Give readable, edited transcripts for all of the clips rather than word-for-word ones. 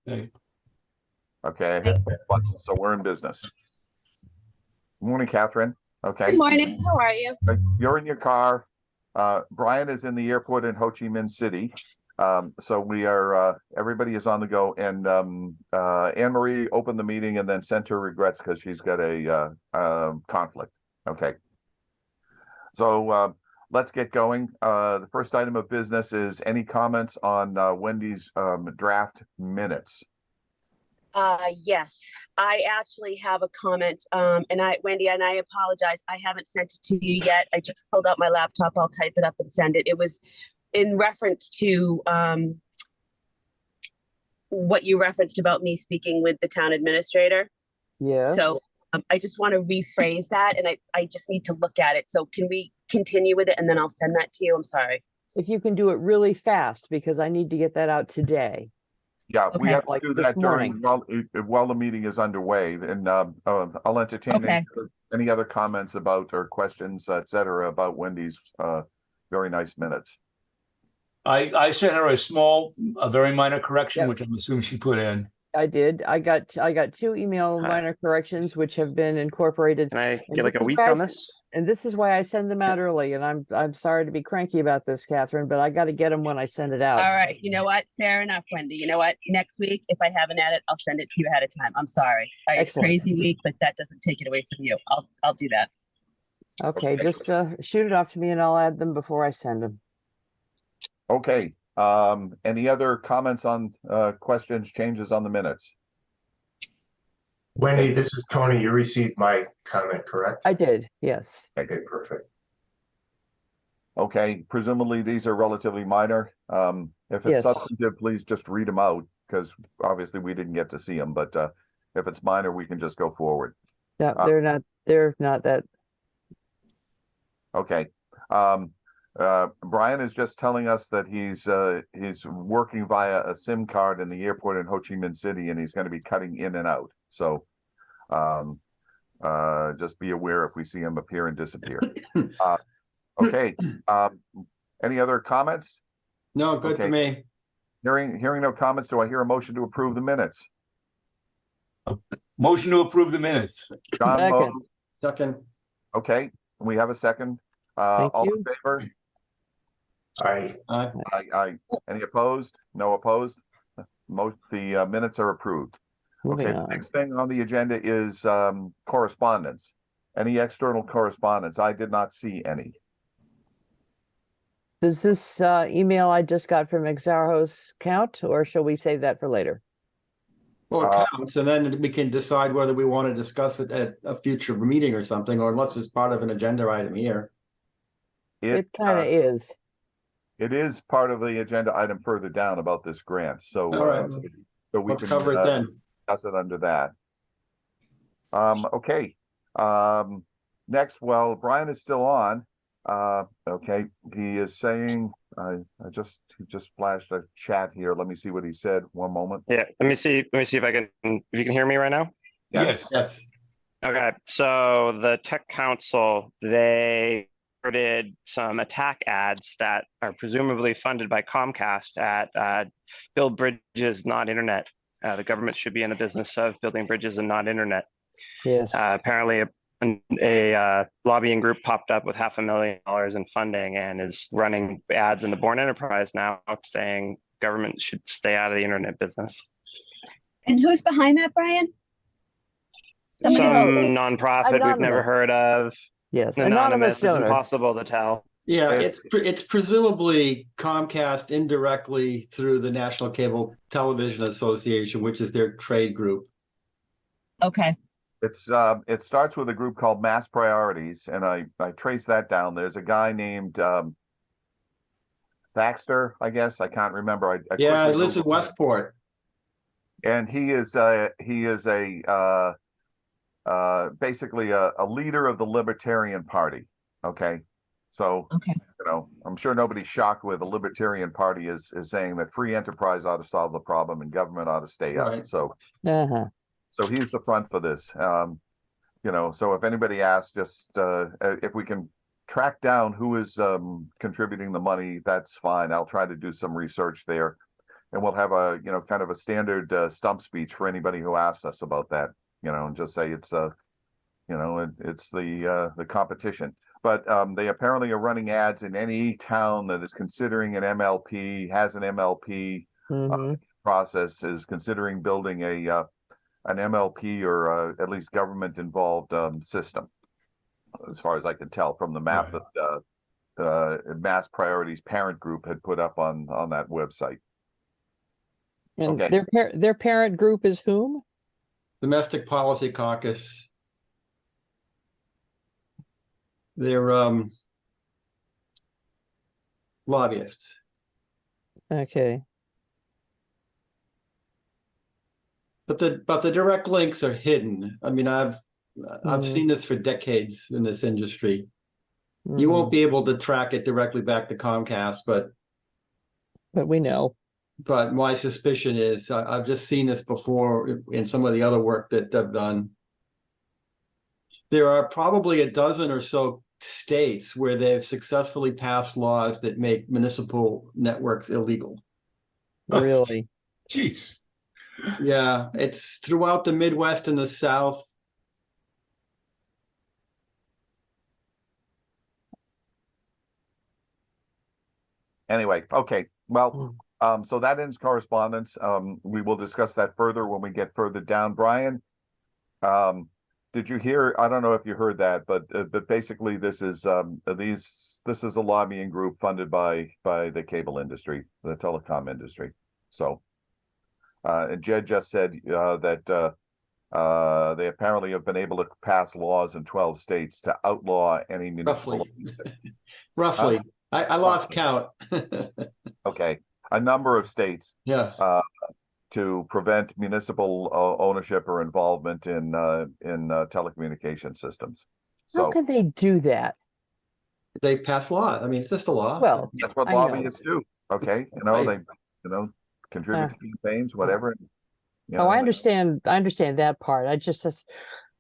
Okay. Okay, I hit both buttons, so we're in business. Morning, Catherine. Okay. Good morning. How are you? You're in your car. Brian is in the airport in Ho Chi Minh City. So we are, everybody is on the go. And Anne Marie opened the meeting and then sent her regrets because she's got a conflict. Okay. So let's get going. The first item of business is any comments on Wendy's draft minutes? Yes, I actually have a comment. Wendy, and I apologize. I haven't sent it to you yet. I just pulled out my laptop. I'll type it up and send it. It was in reference to what you referenced about me speaking with the town administrator. Yes. So I just want to rephrase that, and I just need to look at it. So can we continue with it, and then I'll send that to you? I'm sorry. If you can do it really fast, because I need to get that out today. Yeah, we Okay. have to do that during while the meeting is underway, and I'll entertain any other comments about or questions, etc., about Wendy's very nice minutes. I sent her a very minor correction, Yep. which I'm assuming she put in. I did. I got 2 email minor corrections which have been incorporated. Can I And get like this a is week why on this? And this is why I send them out early. And I'm sorry to be cranky about this, Catherine, but I got to get them when I send it out. All right. You know what? Fair enough, Wendy. You know what? Next week, if I haven't had it, I'll send it to you ahead of time. I'm sorry. I had a Excellent. crazy week, but that doesn't take it away from you. I'll do that. Okay, just shoot it off to me and I'll add them before I send them. Okay. Any other comments on questions, changes on the minutes? Wendy, this is Tony. You received my comment, correct? I did, yes. Okay, perfect. Okay, presumably these are relatively minor. If it's Yes. substantive, please just read them out because obviously we didn't get to see them. But if it's minor, we can just go forward. No, they're not that. Okay. Brian is just telling us that he's working via a SIM card in the airport in Ho Chi Minh City, and he's going to be cutting in and out. So just be aware if we see him appear and disappear. Okay. Any other comments? No, good to me. Hearing no comments, do I hear a motion to approve the minutes? Motion to approve the minutes. John Second. moves. Second. Okay, we have a second. Thank All you. in favor? Aye. Aye. Any opposed? No opposed? The minutes are approved. Moving Okay, the on. next thing on the agenda is correspondence. Any external correspondence? I did not see any. Does this email I just got from Exarchos count, or shall we save that for later? Well, it counts, and then we can decide whether we want to discuss it at a future meeting or something, or unless it's part of an agenda item here. It kind of is. It is part of the agenda item further down about this grant. So, All right. so we Let's can cover it then. discuss it under that. Okay. Next, well, Brian is still on. Okay, he is saying, he just flashed a chat here. Let me see what he said. One moment. Yeah, let me see if if you can hear me right now. Yes. Yes. Okay, so the Tech Council, they started some attack ads that are presumably funded by Comcast at build bridges, not internet. The government should be in the business of building bridges and not internet. Yes. Apparently a lobbying group popped up with $500,000 in funding and is running ads in the Bourne enterprise now saying government should stay out of the internet business. And who's behind that, Brian? Some Anonymous. nonprofit we've never Anonymous. heard of. Yes. Anonymous, it's donor. impossible to tell. Yeah, It's- it's presumably Comcast indirectly through the National Cable Television Association, which is their trade group. Okay. It starts with a group called Mass Priorities, and I trace that down. There's a guy named Thaxter, I guess. I can't remember. I Yeah, he quickly lives in Googled it. Westport. And he is basically a leader of the Libertarian Party. Okay, so Okay. I'm sure nobody's shocked where the Libertarian Party is saying that free enterprise ought to solve the problem and government ought to stay out. Right. So he's the front for this. So if anybody asks, just if we can track down who is contributing the money, that's fine. I'll try to do some research there. we'll have a, kind of a standard stump speech for anybody who asks us about that, and just say it's it's the competition. But they apparently are running ads in any town that is considering an MLP, has an MLP Mhm. process, is considering building an MLP or at least government involved system, as far as I can tell from the map Right. that Mass Priorities Parent Group had put up on that website. And Okay. their parent group is whom? Domestic Policy Caucus. They're lobbyists. Okay. But the direct links are hidden. I mean, I've Mhm. seen this for decades in this industry. You won't be able to track it directly back to Comcast, but we know. my suspicion is I've just seen this before in some of the other work that I've done. There are probably a dozen or so states where they've successfully passed laws that make municipal networks illegal. Really. Jeez. Yeah, it's throughout the Midwest and the South. Anyway, okay. Well, so that ends correspondence. We will discuss that further when we get further down. Brian, did you hear? I don't know if you heard that, but basically this is a lobbying group funded by the cable industry, the telecom industry. So, and Jed just said that they apparently have been able to pass laws in 12 states to outlaw any municipal. Roughly. I lost count. Okay, a number of states. Yeah. To prevent municipal ownership or involvement in telecommunication systems. How So can they do that? They pass law. I mean, it's just a law. Well, that's what I know. lobbyists do. Okay, Right. they contribute to campaigns, whatever. I understand. I understand that part. I just says,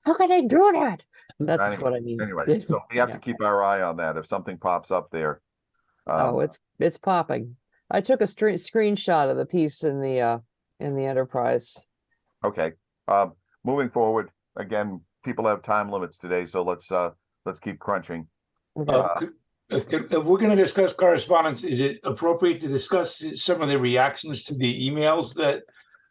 how can they do that? That's Anyway, what I mean. Anyway, so we have Yeah. to keep our eye on that. If something pops up there. Oh, it's popping. I took a screenshot of the piece in the Enterprise. Okay. Moving forward, again, people have time limits today, so let's keep crunching. If we're going to discuss correspondence, is it appropriate to discuss some of the reactions to the emails that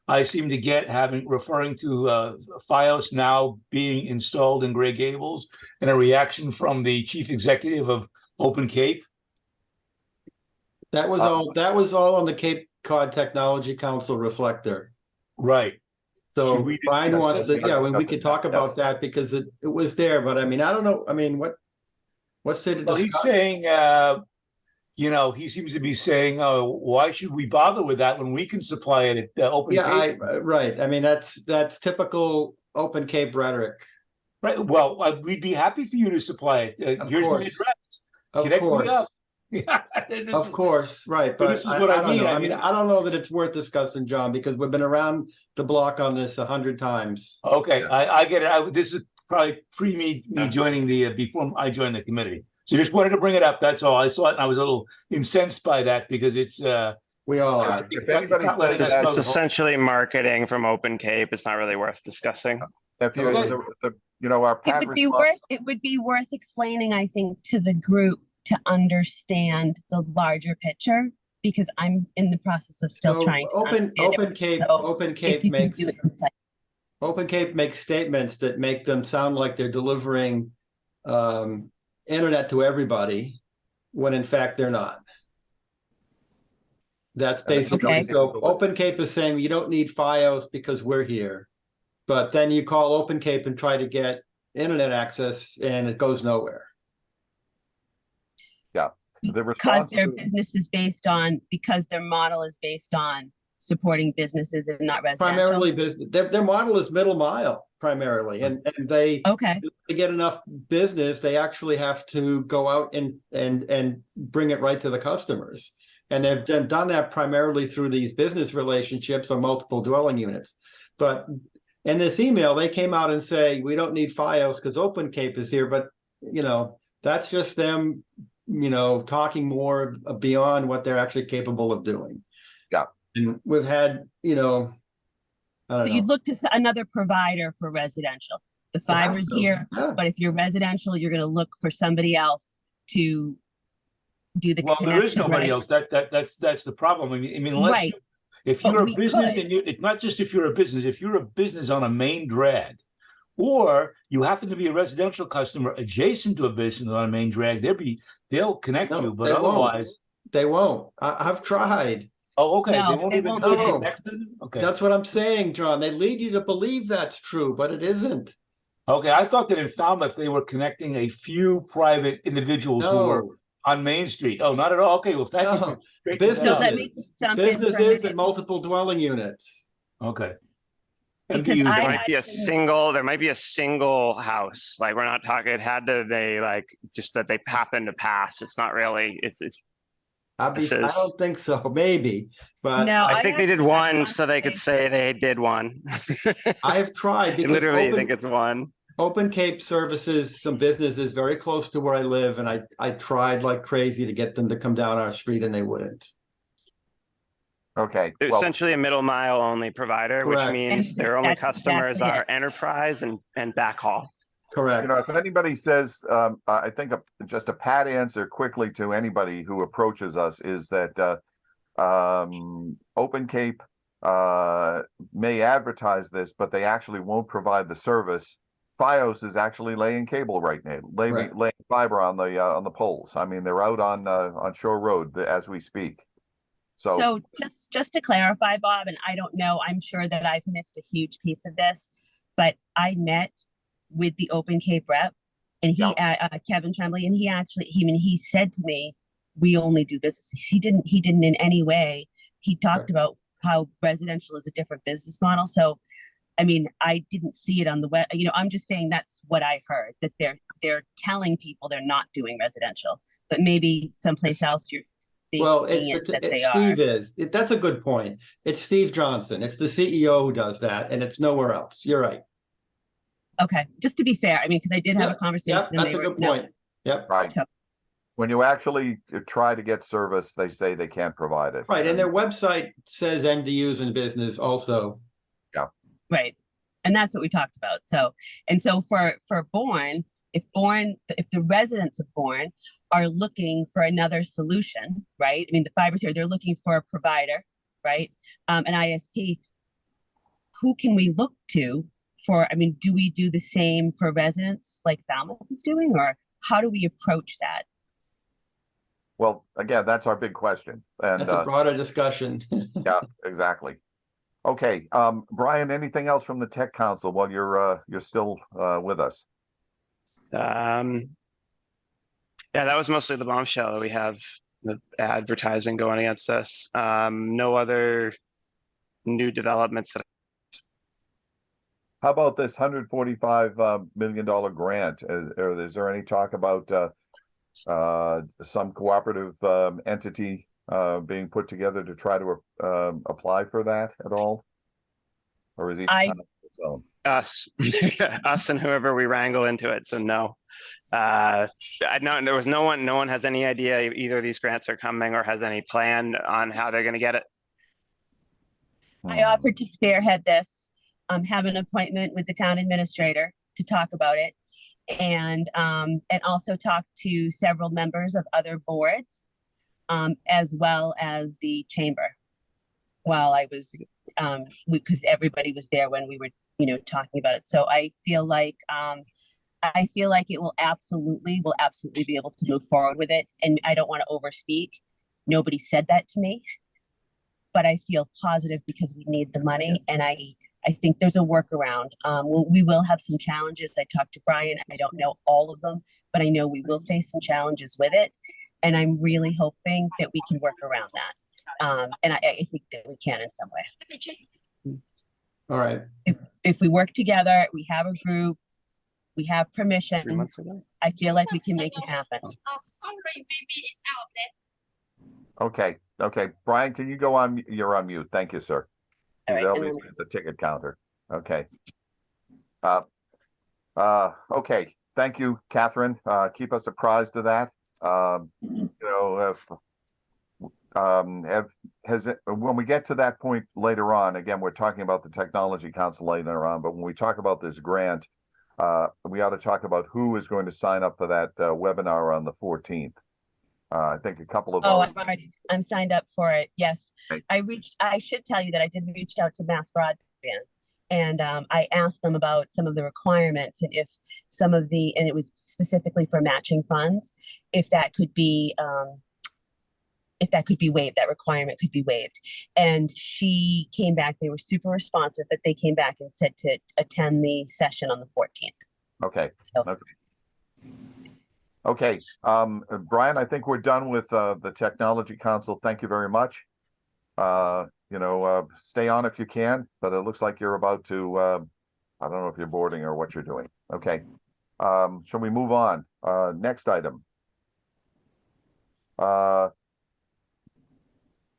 I seem to get referring to FiOS now being installed in Gray Gables, and a reaction from the chief executive of Open Cape? That was all on the Cape Cod Technology Council reflector. Right. So Should we Brian discuss wants that? to, we Discuss could it, talk yes. about that because it was there, but I mean, I don't know. I mean, what's there to Well, he's discuss? saying, he seems to be saying, why should we bother with that when we can supply it at Open Cape? Right. I mean, that's typical Open Cape rhetoric. Right. Well, we'd be happy for you to supply it. Of Here's my course. address. Of Connect me course. up. Yeah, Of course, right. But But this is what I don't mean. know. I I mean, mean- I don't know that it's worth discussing, John, because we've been around the block on this 100 times. Okay, I get it. This is probably pre me joining before I joined the committee. So just wanted to bring it up. That's all. I saw it and I was a little incensed by that because it's We all are. If anybody not letting says us that, know It's the whole- essentially marketing from Open Cape. It's not really worth discussing. If you, Okay. our It pad would be response- worth explaining, I think, to the group to understand the larger picture, because I'm in the process of still So trying to understand it. Open Cape, So Open If Cape you can makes do it inside. Open Cape makes statements that make them sound like they're delivering internet to everybody, when in fact they're not. That's basically, Okay. so Open Cape is saying you don't need FiOS because we're here. But then you call Open Cape and try to get internet access and it goes nowhere. The Because response their to- business is because their model is based on supporting businesses and not residential. Primarily business, their model is middle mile primarily, and they Okay, to get enough business, they actually have to go out and bring it right to the customers. And they've done that primarily through these business relationships or multiple dwelling units. But in this email, they came out and say, we don't need FiOS because Open Cape is here. But, that's just them, talking more beyond what they're actually capable of doing. And we've had, I So don't know. you'd look to another provider for residential. The You have fiber's to, here, yeah. but if you're residential, you're gonna look for somebody else to do the Well, there is connection, nobody right? else. That's the problem. I mean, unless Right. if But you're a we business could. and it's not just if you're a business, if you're a business on a main drag, or you happen to be a residential customer adjacent to a business on a main drag, they'll connect No, you, but they won't. otherwise, They won't. I've tried. oh, okay, No, they won't they even won't do connect. it connected? Okay. That's what I'm saying, John. They lead you to believe that's true, but it isn't. Okay, I thought that in Falmouth they were connecting a few private individuals who were No, on Main Street. Oh, not at all. Okay, well, thank you no. for straightening that So out. let me just jump in for a Businesses minute, and multiple dwelling units. Okay. because MDUs, I There might be a actually, there might be a single house. Like we're not talking, it had to, they like, just that they happen to pass. It's not really, it's, I This is- don't think so. Maybe, but No, I think they did actually had one so they could say they did one. I have tried I because literally think it's one. Open Cape services some businesses very close to where I live, and I tried like crazy to get them to come down our street, and they wouldn't. Okay, They're well, essentially a middle mile only provider, which Correct. means And their only that's customers exactly are it. enterprise and backhaul. Correct. if anybody says, I think just a pat answer quickly to anybody who approaches us is that Open Cape may advertise this, but they actually won't provide the service. FiOS is actually laying cable right now, laying fiber on the poles. I mean, they're out on Shore Road as we speak. so just to clarify, Bob, and I don't know, I'm sure that I've missed a huge piece of this, but I met with the Open Cape rep, and he, Kevin Tremblay, and he said to me, we only do business. He didn't in any way, he talked about how residential is a different business model. So, I mean, I didn't see it on the web, I'm just saying that's what I heard, that they're telling people they're not doing residential, but maybe someplace else you're seeing Well, that they Steve are. that's a good point. It's Steve Johnson. It's the CEO who does that, and it's nowhere else. You're right. Okay, just to be fair, I mean, because I did have a conversation. Yep, that's a good point. Yep. Right. So- When you actually try to get service, they say they can't provide it. Right, and their website says MDUs in business also. Right. And that's what we talked about. So, and so for Bourne, if the residents of Bourne are looking for another solution, right? I mean, the fiber's here, they're looking for a provider, right? An ISP, who can we look to do we do the same for residents like Falmouth is doing, or how do we approach that? Well, again, that's our big question. And That's a broader discussion. yeah, exactly. Okay, Brian, anything else from the Tech Council while you're still with us? Yeah, that was mostly the bombshell that we have, the advertising going against us. No other new developments that. How about this $145 million grant? Is there any talk about some cooperative entity being put together to try to apply for that at all? Or is he on his own? Us, us and whoever we wrangle into it. So no, I know there was no one has any idea either of these grants are coming or has any plan on how they're going to get it. I offered to spearhead this, have an appointment with the town administrator to talk about it, and also talk to several members of other boards, as well as the chamber. While I was, because everybody was there when we were, talking about it. So I feel like it will absolutely be able to move forward with it. And I don't want to overspeak. Nobody said that to me, but I feel positive because we need the money, and I think there's a workaround. We will have some challenges. I talked to Brian. I don't know all of them, but I know we will face some challenges with it. And I'm really hoping that we can work around that. And I think that we can in some way. All right. If we work together, we have a group, we have 3 permission, months ago. I feel like we can make it happen. Okay, Brian, can you go on? You're on mute. Thank you, sir. All He's right, obviously at the ticket counter. Okay. Okay. Thank you, Catherine. Keep us apprised of that. when we get to that point later on, again, we're talking about the Technology Council later on, but when we talk about this grant, we ought to talk about who is going to sign up for that webinar on the 14th. I think a couple of Oh, I'm signed up for it. Yes. Okay. I should tell you that I did reach out to Mass Broadband, and I asked them about some of the requirements, and if some of and it was specifically for matching funds, if that could be waived, that requirement could be waived. And she came back, they were super responsive, but they came back and said to attend the session on the 14th. Okay. So. Okay. Brian, I think we're done with the Technology Council. Thank you very much. Stay on if you can, but it looks like you're about to, I don't know if you're boarding or what you're doing. Okay. Shall we move on? Next item.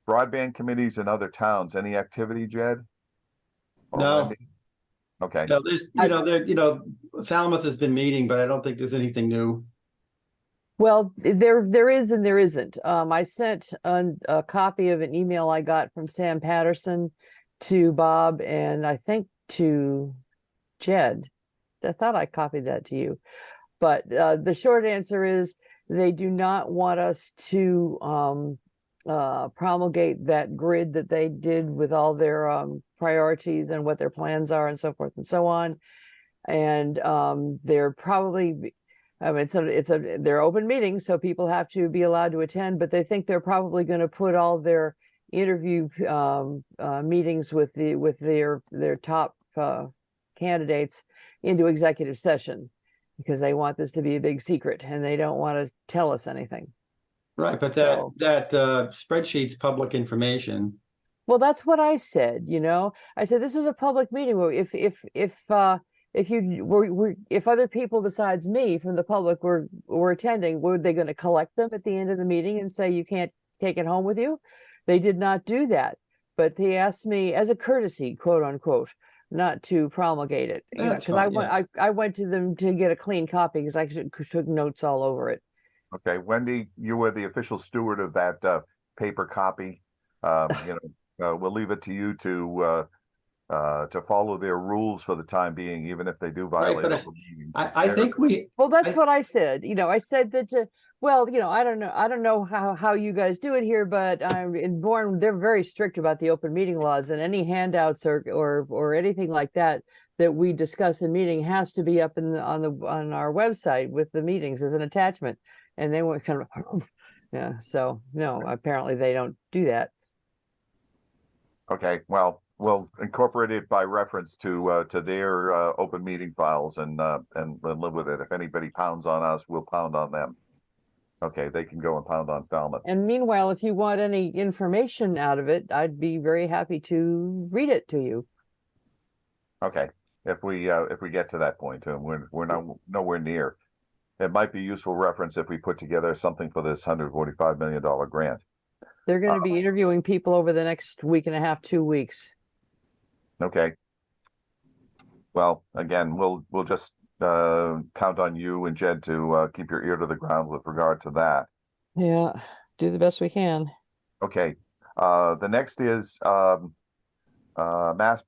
Broadband committees in other towns. Any activity, Jed? Or No. Wendy? Okay. No, Falmouth has been meeting, but I don't think there's anything new. Well, there is and there isn't. I sent a copy of an email I got from Sam Patterson to Bob and I think to Jed. I thought I copied that to you. But the short answer is they do not want us to promulgate that grid that they did with all their priorities and what their plans are and so forth and so on. And they're probably, I mean, they're open meetings, so people have to be allowed to attend, but they think they're probably going to put all their interview meetings with their top candidates into executive session because they want this to be a big secret and they don't want to tell us anything. Right, but that spreadsheet's public information. Well, that's what I said. I said this was a public meeting. If other people besides me from the public were attending, were they going to collect them at the end of the meeting and say you can't take it home with you? They did not do that, but they asked me as a courtesy, quote unquote, not to promulgate it. Because I went to them to get a clean copy because I took notes all over it. Okay, Wendy, you were the official steward of that paper copy. We'll leave it to you to follow their rules for the time being, even if they do violate. Right, I think Well, that's what I said. I said that. I don't know how you guys do it here, but in Bourne, they're very strict about the open meeting laws, and any handouts or anything like that we discuss in meeting has to be up on our website with the meetings as an attachment. And they were kind of, yeah. So no, apparently they don't do that. Okay, well, we'll incorporate it by reference to their open meeting files and live with it. If anybody pounds on us, we'll pound on them. Okay, they can go and pound on Falmouth. And meanwhile, if you want any information out of it, I'd be very happy to read it to you. Okay, if we get to that point, we're nowhere near. It might be useful reference if we put together something for this $145 million grant. They're going to be interviewing people over the next week and a half, 2 weeks. Okay. Well, again, we'll just count on you and Jed to keep your ear to the ground with regard to that. Yeah, do the best we can. Okay. The next is Mass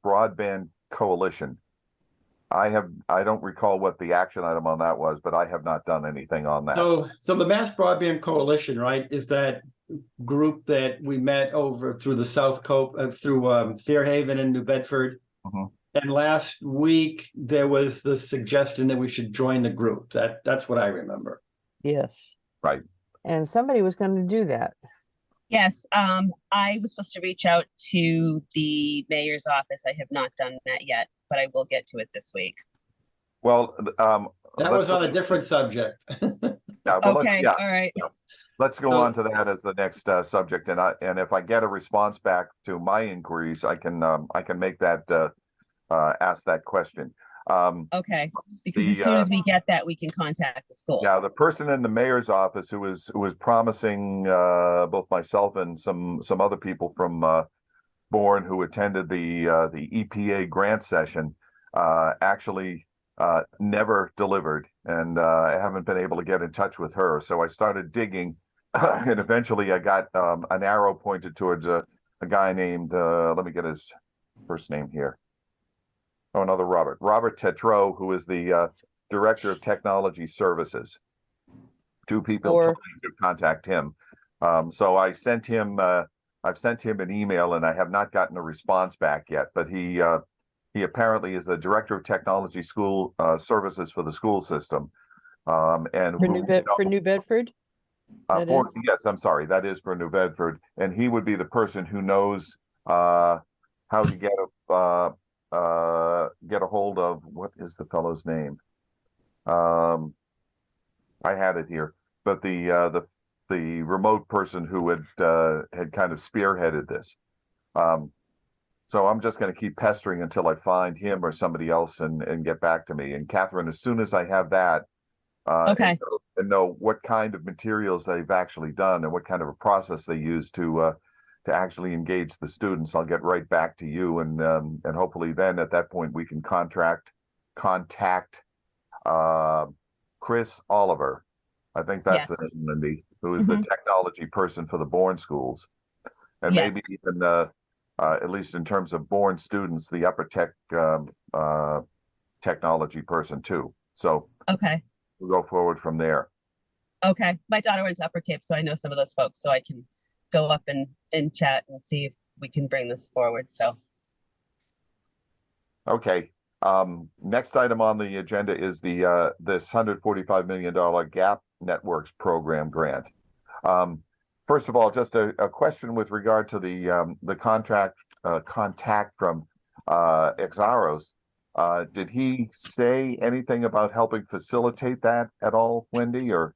Broadband Coalition. I don't recall what the action item on that was, but I have not done anything on that. So the Mass Broadband Coalition, right, is that group that we met over through the South Coast, through Fairhaven and New Bedford. Mhm. And last week there was the suggestion that we should join the group. That's what I remember. Yes. Right. And somebody was going to do that. Yes, I was supposed to reach out to the mayor's office. I have not done that yet, but I will get to it this week. Well, that was on a different subject. Yeah, well, okay, all right. Let's go on to that as the next subject, and if I get a response back to my inquiries, I can make that ask that question. Okay, because as soon as we get that, we can contact the schools. Yeah, the person in the mayor's office who was promising both myself and some other people from Bourne who attended the EPA grant session actually never delivered, and I haven't been able to get in touch with her. So I started digging and eventually I got an arrow pointed towards a guy named, let me get his first name here. Oh, another Robert Tetreault, who is the Director of Technology Services. Two people Or- told me to contact him. So I've sent him an email, and I have not gotten a response back yet, but he apparently is the Director of Technology School Services for the school system. And For who, for New Bedford? That is? yes, I'm sorry, that is for New Bedford, and he would be the person who knows how to get a hold of, what is the fellow's name? I had it here, but the remote person who had kind of spearheaded this. So I'm just going to keep pestering until I find him or somebody else and get back to me. And Catherine, as soon as I have that, Okay. and know what kind of materials they've actually done and what kind of a process they use to actually engage the students, I'll get right back to you, and hopefully then at that point we can contact Chris Oliver. I think that's Yes. the name, Lindy, who is the technology person for the Bourne schools, and maybe Yes. even at least in terms of Bourne students, the upper tech technology person too. So Okay. we'll go forward from there. Okay. My daughter went to Upper Cape, so I know some of those folks, so I can go up and chat and see if we can bring this forward. So, Okay. Next item on the agenda is the this $145 million Gap Networks program grant. First of all, just a question with regard to the contact from Exaros. Did he say anything about helping facilitate that at all, Wendy, or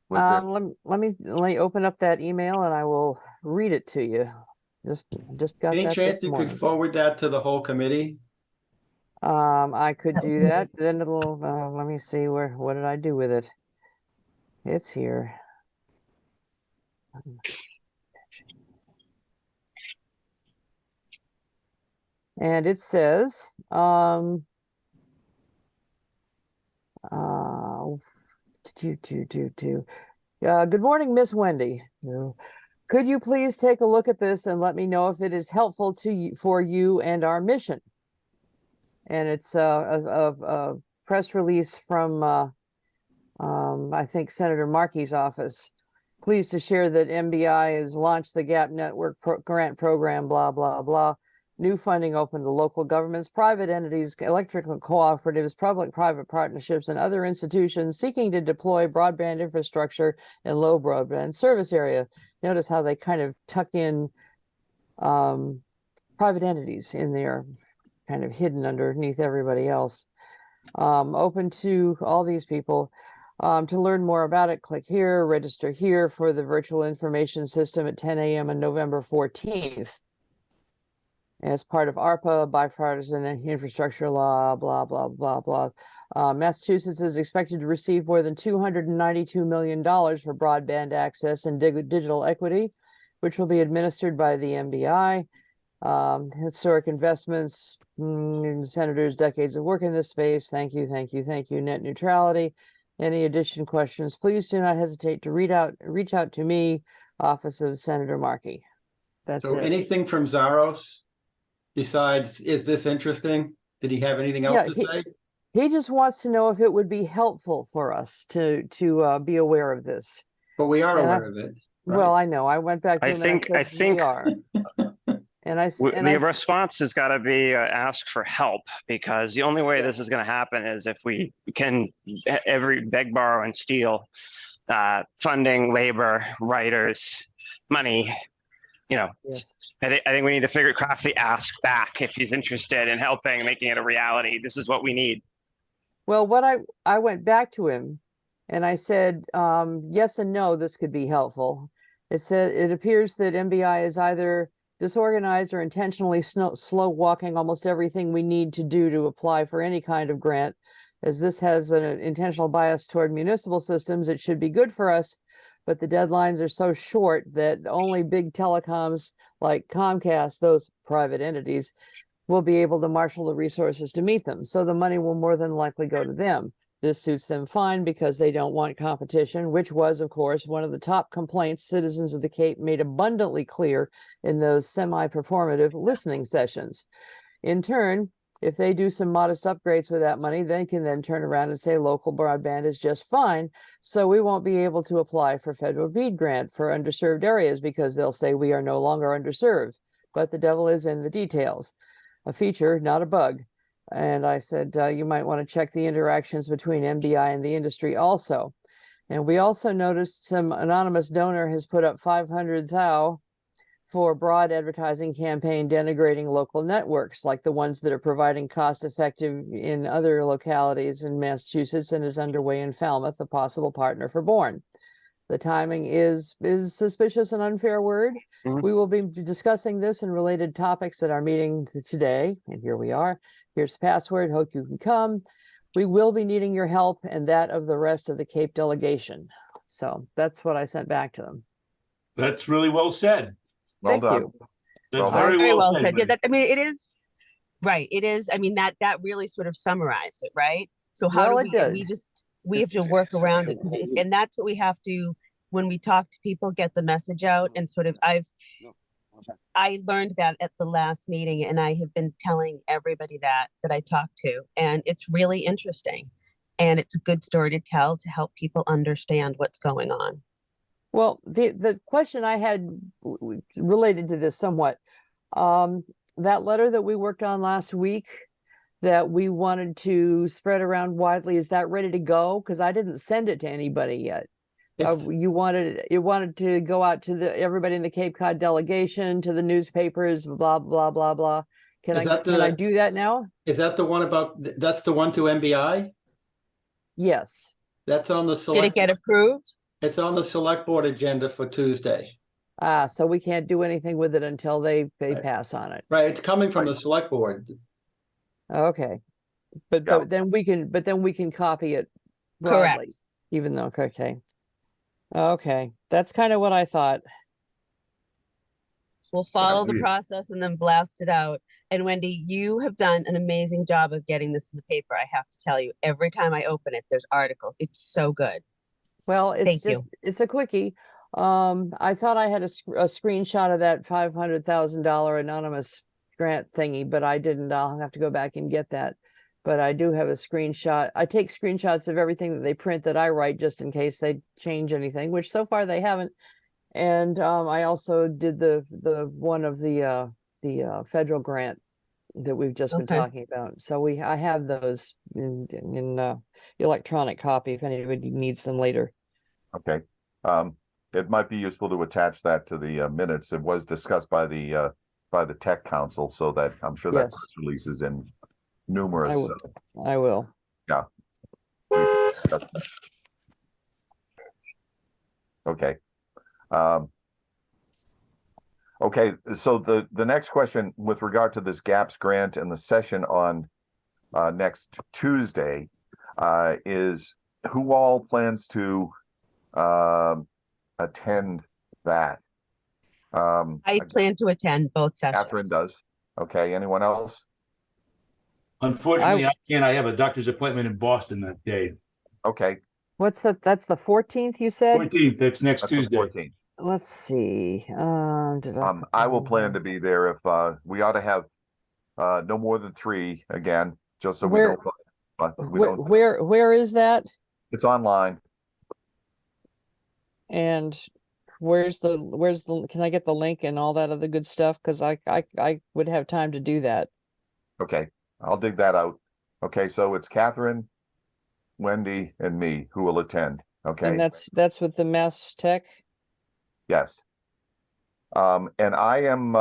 was there? Let me open up that email and I will read it to you. Just got Any that chance this you could morning. forward that to the whole committee? I could That would do be that. Then it'll, let me see what did I do with it? It's here. And it says, good morning, Miss Wendy. Could you please take a look at this and let me know if it is helpful to you, for you and our mission? And it's a press release from, I think, Senator Markey's office. Pleased to share that MBI has launched the Gap Network grant program, blah, blah, blah. New funding open to local governments, private entities, electrical cooperatives, public-private partnerships, and other institutions seeking to deploy broadband infrastructure in low broadband service area. Notice how they kind of tuck in private entities in there, kind of hidden underneath everybody else. Open to all these people. To learn more about it, click here, register here for the virtual information system at 10 a.m. on November 14th. As part of ARPA, bipartisan infrastructure law, blah, blah, blah, blah. Massachusetts is expected to receive more than $292 million for broadband access and digital equity, which will be administered by the MBI. Historic investments, senators, decades of work in this space. Thank you, thank you, thank you. Net neutrality. Any addition questions, please do not hesitate to reach out to me, Office of Senator Markey. That's So it. anything from Zaros besides, is this interesting? Did he have anything else to say? He just wants to know if it would be helpful for us to be aware of this. But we are And aware of it. Right? Well, I know. I went back to him and I said, we are. And The response has got to be ask for help, because the only way this is going to happen is if we can beg, borrow, and steal funding, labor, writers, money. You know, Yes. I think we need to craft the ask back if he's interested in helping, making it a reality. This is what we need. Well, what I went back to him and I said, yes and no, this could be helpful. It said, it appears that MBI is either disorganized or intentionally slow walking almost everything we need to do to apply for any kind of grant. As this has an intentional bias toward municipal systems, it should be good for us, but the deadlines are so short that only big telecoms like Comcast, those private entities, will be able to marshal the resources to meet them. So the money will more than likely go to them. This suits them fine because they don't want competition, which was, of course, one of the top complaints citizens of the Cape made abundantly clear in those semi-performative listening sessions. In turn, if they do some modest upgrades with that money, they can then turn around and say local broadband is just fine, so we won't be able to apply for federal BEAD grant for underserved areas because they'll say we are no longer underserved. But the devil is in the details. A feature, not a bug. And I said, you might want to check the interactions between MBI and the industry also. And we also noticed some anonymous donor has put up 500,000 for broad advertising campaign denigrating local networks like the ones that are providing cost effective in other localities in Massachusetts and is underway in Falmouth, a possible partner for Bourne. The timing is suspicious and unfair word. Mhm. We will be discussing this and related topics at our meeting today. And here we are. Here's the password. Hope you can come. We will be needing your help and that of the rest of the Cape delegation. So that's what I sent back to them. That's really well said. Well Thank done. you. That's Well done. very Very well said. said. Yeah, Wendy. that, I mean, it is, right, it is, I mean, that really sort of summarized it, right? So how Well, do it we, and did. we have to work around it, and that's what we have to, when we talk to people, get the message out and sort of, I learned that at the last meeting and I have been telling everybody that I talked to, and it's really interesting. And it's a good story to tell to help people understand what's going on. Well, the question I had related to this somewhat, that letter that we worked on last week that we wanted to spread around widely, is that ready to go? Because I didn't send it to anybody yet. It's- You wanted to go out to everybody in the Cape Cod delegation, to the newspapers, blah, blah, blah, blah. Can Is I that can I the- do that now? Is that the one about, that's the one to MBI? Yes. That's on the Did it select, get approved? it's on the select board agenda for Tuesday. So we can't do anything with it until they Right. pass on it. Right, it's coming from the select board. Okay. But Yeah. then we can copy it Correct. broadly, even though, okay. Okay, that's kind of what I thought. We'll follow the Agreed. process and then blast it out. And Wendy, you have done an amazing job of getting this in the paper. I have to tell you, every time I open it, there's articles. It's so good. Well, Thank you. it's a quickie. I thought I had a screenshot of that $500,000 anonymous grant thingy, but I didn't. I'll have to go back and get that. But I do have a screenshot. I take screenshots of everything that they print that I write just in case they change anything, which so far they haven't. And I also did the one of the federal grant that we've just been Okay. talking about. So I have those in electronic copy if anybody needs them later. Okay. It might be useful to attach that to the minutes. It was discussed by the Tech Council, so that I'm sure that Yes. press release is in numerous. I will. Discussed that. Okay. Okay, so the next question with regard to this GAPS grant and the session on next Tuesday is who all plans to attend that? I plan to attend both sessions. Catherine does. Okay, anyone else? Unfortunately, I can't. I have a doctor's appointment in Boston that day. Okay, What's that? That's the 14th, you said? 14th, that's next that's the Tuesday. 14th. Let's see. I will plan to be there if we ought to have no more than 3 again, just so Where- we don't. Where is that? It's online. And where's the can I get the link and all that other good stuff? Because I would have time to do that. Okay, I'll dig that out. Okay, so it's Catherine, Wendy, and me who will attend. Okay. And that's with the Mass Tech. Yes. And I am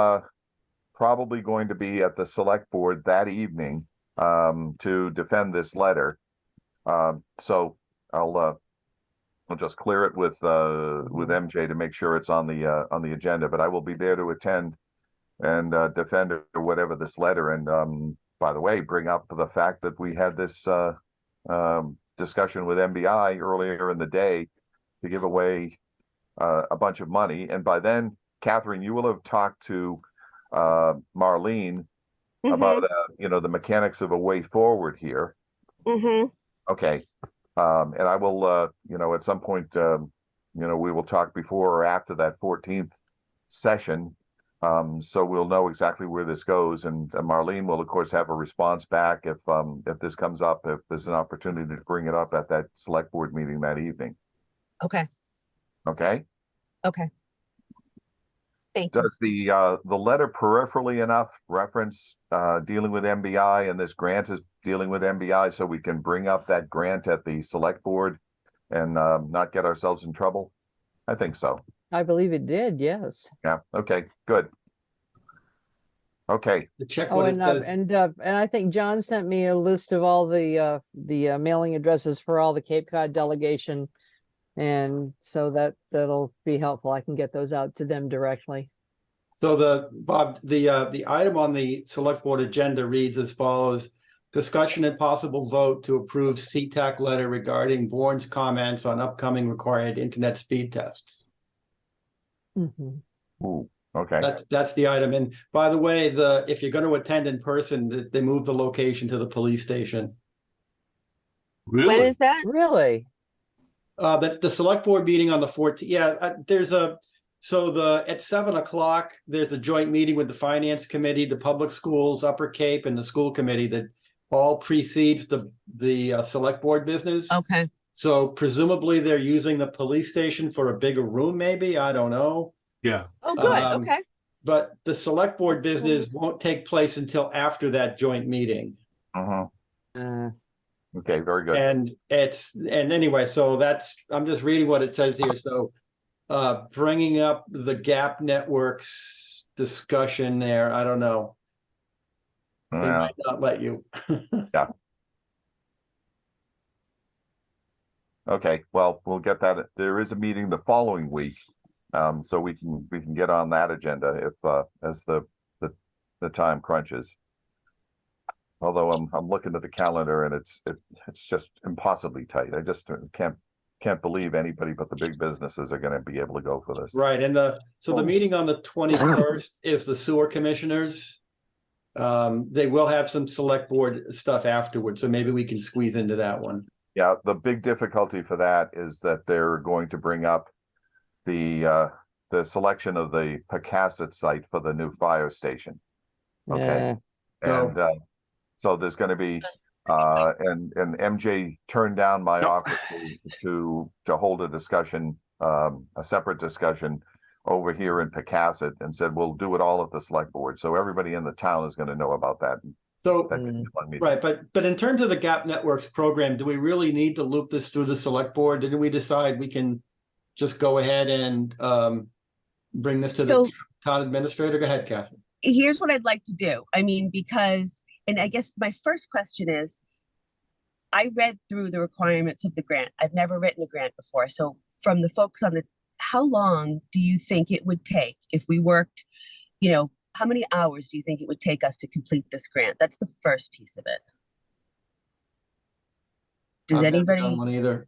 probably going to be at the select board that evening to defend this letter. So I'll just clear it with MJ to make sure it's on the agenda. But I will be there to attend and defend or whatever this letter. And by the way, bring up the fact that we had this discussion with MBI earlier in the day to give away a bunch of money. And by then, Catherine, you will have talked to Marlene about the mechanics of a way forward here. Mm-hmm. Okay. And I will, at some point, we will talk before or after that 14th session. So we'll know exactly where this goes, and Marlene will of course have a response back if this comes up, if there's an opportunity to bring it up at that select board meeting that evening. Okay. Okay. Okay. Thank you. Does the letter peripherally enough reference dealing with MBI, and this grant is dealing with MBI, so we can bring up that grant at the select board and not get ourselves in trouble? I think so. I believe it did, yes. Yeah. Okay. Good. Okay. To check Oh, what it says. and I think John sent me a list of all the mailing addresses for all the Cape Cod delegation. And so that'll be helpful. I can get those out to them directly. So Bob, the item on the select board agenda reads as follows: discussion and possible vote to approve CTAC letter regarding Bourne's comments on upcoming required internet speed tests. Mhm. Ooh, okay. That's the item. And by the way, if you're going to attend in person, they move the location to the police station. Really? When is that? Really? But the select board meeting on the 14th, yeah, at 7 o'clock, there's a joint meeting with the finance committee, the public schools, Upper Cape, and the school committee that all precedes the select board business. Okay. So presumably they're using the police station for a bigger room, maybe, I don't know. Yeah. Oh, good. Um, Okay. But the select board business won't take place until after that joint meeting. Uh-huh. Uh, Okay, very good. And anyway, so I'm just reading what it says here. So bringing up the gap networks discussion there, I don't know. They Yeah. might not let you. Okay, well, we'll get that. There is a meeting the following week, so we can get on that agenda if as the time crunches. Although I'm looking at the calendar and it's just impossibly tight. I just can't believe anybody but the big businesses are going to be able to go for this. Right, and the meeting on the 21st is the sewer commissioners. They will have some select board stuff afterwards, so maybe we can squeeze into that one. Yeah, the big difficulty for that is that they're going to bring up the selection of the Pecasset site for the new fire station. Okay. yeah. And so there's going to be and MJ turned down my offer to hold a discussion, a separate discussion over here in Pecasset, and said we'll do it all at the select board, so everybody in the town is going to know about that. So That right, but in terms of the Gap Networks program, do we really need to loop this through the select board? Didn't we decide we can just go ahead and bring this to the town administrator? Go ahead, Catherine. Here's what I'd like to do. I mean, because, and I guess my first question is, I read through the requirements of the grant. I've never written a grant before. So from the folks on how long do you think it would take if we worked, how many hours do you think it would take us to complete this grant? That's the first piece of it. Does anybody? I've never done one either.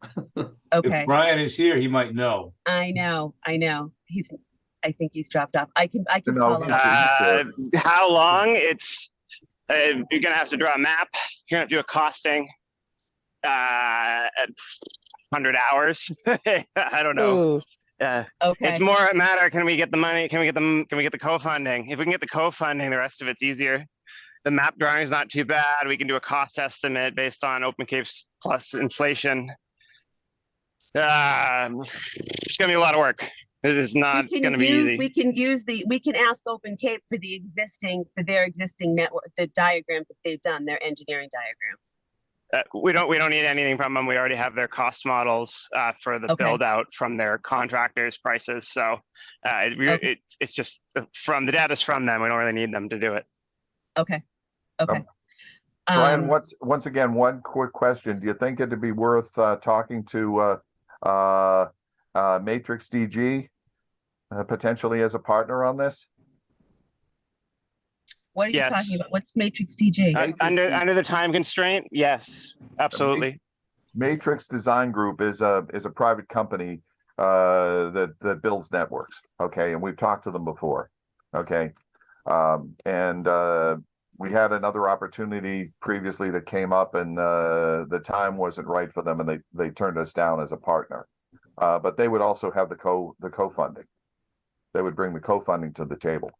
Okay. If Brian is here, he might know. I know. I think he's dropped off. I can No, follow up. How long? It's you're gonna have to draw a map. You're gonna have to do a costing. At 100 hours. I don't know. Ooh. Okay. It's more a matter, can we get the money? Can we get the co-funding? If we can get the co-funding, the rest of it's easier. The map drawing is not too bad. We can do a cost estimate based on Open Cape's plus inflation. It's gonna be a lot of work. It is not gonna be easy. We can ask Open Cape for their existing network, the diagrams that they've done, their engineering diagrams. We don't need anything from them. We already have their cost models for the build out from their contractors' prices. So it's just from the data's from them. We don't really need them to do it. Okay. Brian, once again, one quick question. Do you think it'd be worth talking to Matrix DG potentially as a partner on this? What are you talking about? What's Matrix DG? Under the time constraint, yes, absolutely. Matrix Design Group is a private company that builds networks. Okay, and we've talked to them before. Okay, and we had another opportunity previously that came up, and the time wasn't right for them, and they turned us down as a partner. But they would also have the co-funding. They would bring the co-funding to the table.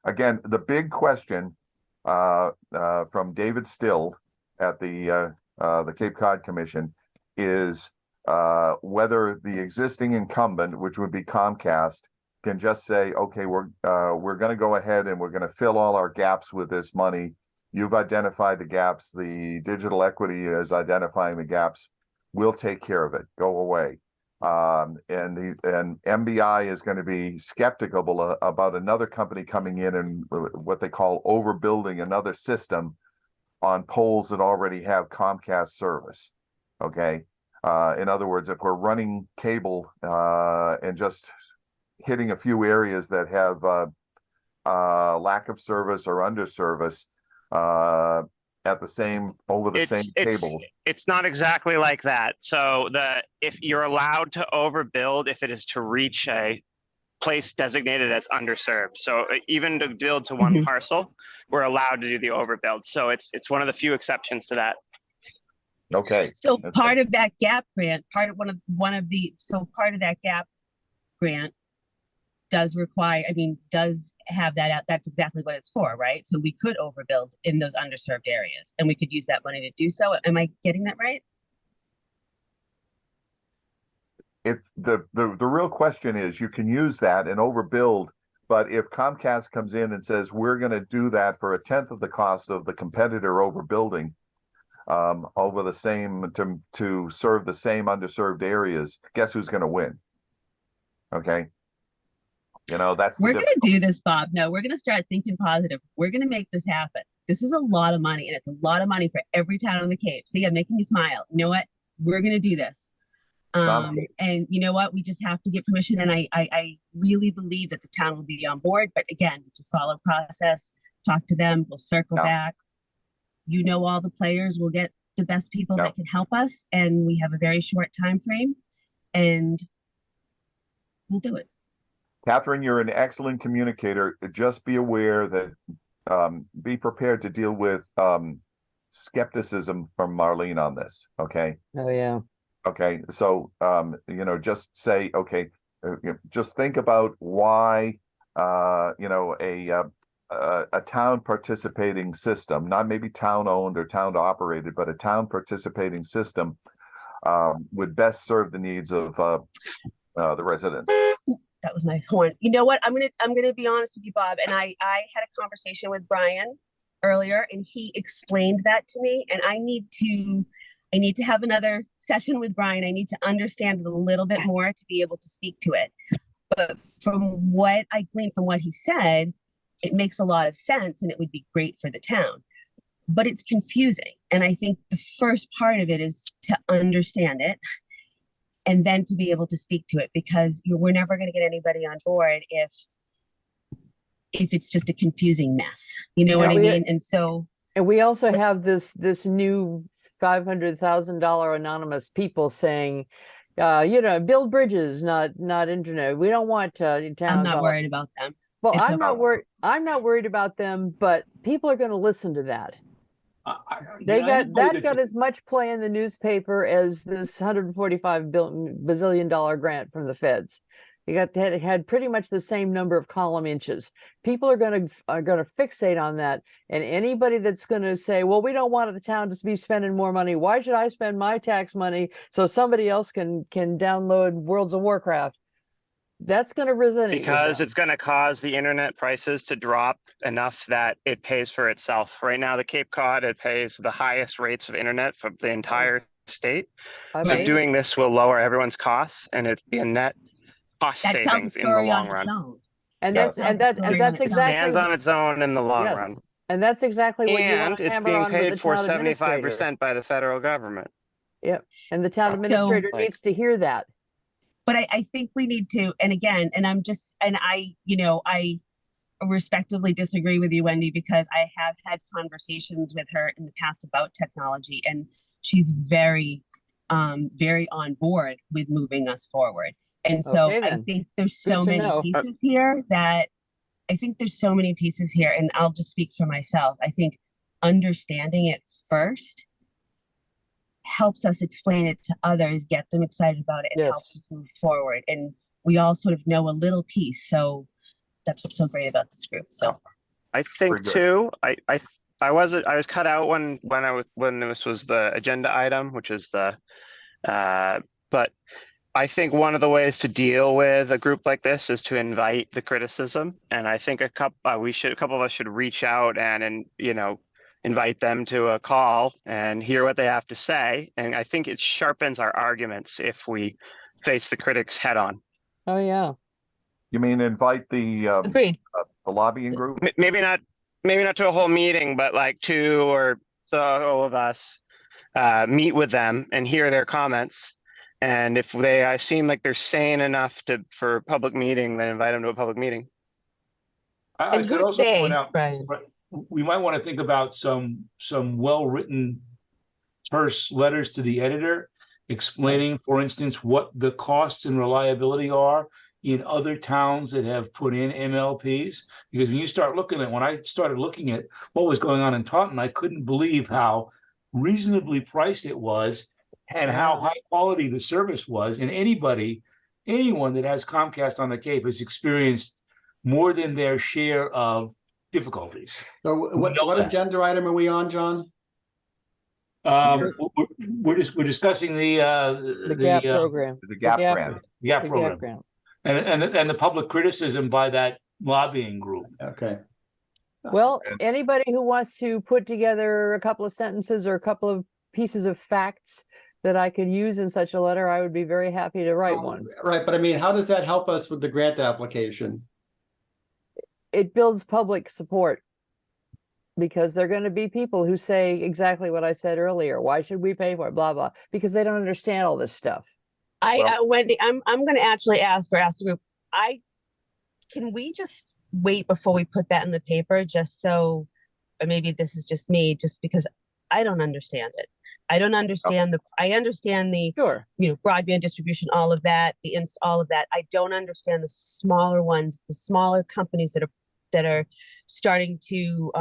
Again, the big question from David Still at the Cape Cod Commission is whether the existing incumbent, which would be Comcast, can just say, okay, we're going to go ahead and we're going to fill all our gaps with this money. You've identified the gaps. The digital equity is identifying the gaps. We'll take care of it. Go away. And MBI is going to be skeptical about another company coming in and what they call overbuilding another system on poles that already have Comcast service. Okay. In other words, if we're running cable and just hitting a few areas that have lack of service or under service at the same same cable. It's not exactly like that. So if you're allowed to overbuild, if it is to reach a place designated as underserved. So even to build to one parcel, we're allowed to do the overbuild. So it's one of the few exceptions to that. Okay. So part of that gap grant, part of that gap grant does require, does have that out. That's exactly what it's for, right? So we could overbuild in those underserved areas and we could use that money to do so. Am I getting that right? If the real question is, you can use that and overbuild, but if Comcast comes in and says, we're going to do that for 1/10 of the cost of the competitor overbuilding over the same, to serve the same underserved areas, guess who's going to win? Okay. That's we're going to do this, Bob. No, we're going to start thinking positive. We're going to make this happen. This is a lot of money, and it's a lot of money for every town on the Cape. See, I'm making you smile. You know what? We're going to do this. And you know what? We just have to get permission. And I really believe that the town will be on board. But again, to follow process, talk to them, we'll circle back. All the players, we'll get the best people that can help us. And we have a very short time frame, and we'll do it. Catherine, you're an excellent communicator. Just be aware that be prepared to deal with skepticism from Marlene on this. Okay. Oh yeah. Okay. So just say, okay, just think about why a town participating system, not maybe town owned or town operated, but a town participating system would best serve the needs of the residents. That was my horn. You know what? I'm gonna be honest with you, Bob. And I had a conversation with Brian earlier, and he explained that to me. And I need to have another session with Brian. I need to understand it a little bit more to be able to speak to it. But from what I gleaned from what he said, it makes a lot of sense, and it would be great for the town. But it's confusing, and I think the first part of it is to understand it, and then to be able to speak to it, because we're never going to get anybody on board if it's just a confusing mess. You know what I mean? And we also have this new $500,000 anonymous people saying, build bridges, not internet. We don't want towns. I'm not worried about them. Well, I'm not worried about them, but people are going to listen to that. That got as much play in the newspaper as this $145 bazillion grant from the feds. It had pretty much the same number of column inches. People are going to fixate on that, and anybody that's going to say, "Well, we don't want the town to be spending more money. Why should I spend my tax money so somebody else can download Worlds of Warcraft?" That's going to resonate because it's going to cause the internet prices to drop enough that it pays for itself. Right now, the Cape Cod, it pays the highest rates of internet for the entire state. So doing this will lower everyone's costs, and it'd be a net cost savings in the long run. And that's exactly, stands on its own in the long run. And that's exactly what you want to hammer on. And it's being paid for 75% by the federal government. Yep. And the town administrator needs to hear that. But I think we need to, and again, I respectively disagree with you, Wendy, because I have had conversations with her in the past about technology, and she's very, very on board with moving us forward. And so I think there's so many pieces here that, I think there's so many pieces here, and I'll just speak for myself. I think understanding it first helps us explain it to others, get them excited about it, and helps Yes. us move forward. And we all sort of know a little piece, so that's what's so great about this group. So I Very think good. too, I was cut out when this was the agenda item, which is the but I think one of the ways to deal with a group like this is to invite the criticism, and I think a couple of us should reach out and invite them to a call and hear what they have to say, and I think it sharpens our arguments if we face the critics head on. Oh, yeah. You mean invite the agreed. lobbying group? Maybe not to a whole meeting, but like 2 or so of us meet with them and hear their comments. And if they seem like they're sane enough for a public meeting, then invite them to a public meeting. I And could who's also they, point out, Brian? we might want to think about some well-written terse letters to the editor explaining, for instance, what the costs and reliability are in other towns that have put in MLPs. Because when I started looking at what was going on in Taunton, I couldn't believe how reasonably priced it was and how high quality the service was. And anyone that has Comcast on the Cape has experienced more than their share of difficulties. So We know what that. agenda item are we on, John? We're discussing the GAP program. The GAP grant. GAP The program GAP grant. and the public criticism by that lobbying group. Okay. Well, And- anybody who wants to put together a couple of sentences or a couple of pieces of facts that I could use in such a letter, I would be very happy to write one. Right, but I mean, how does that help us with the grant application? It builds public support because there are going to be people who say exactly what I said earlier. Why should we pay for it? Blah, blah, because they don't understand all this stuff. Wendy, I'm going to actually ask the group. Can we just wait before we put that in the paper, just so, or maybe this is just me, just because I don't understand it. I don't understand I understand the, Sure. Broadband distribution, all of that, all of that. I don't understand the smaller ones, the smaller companies that are starting to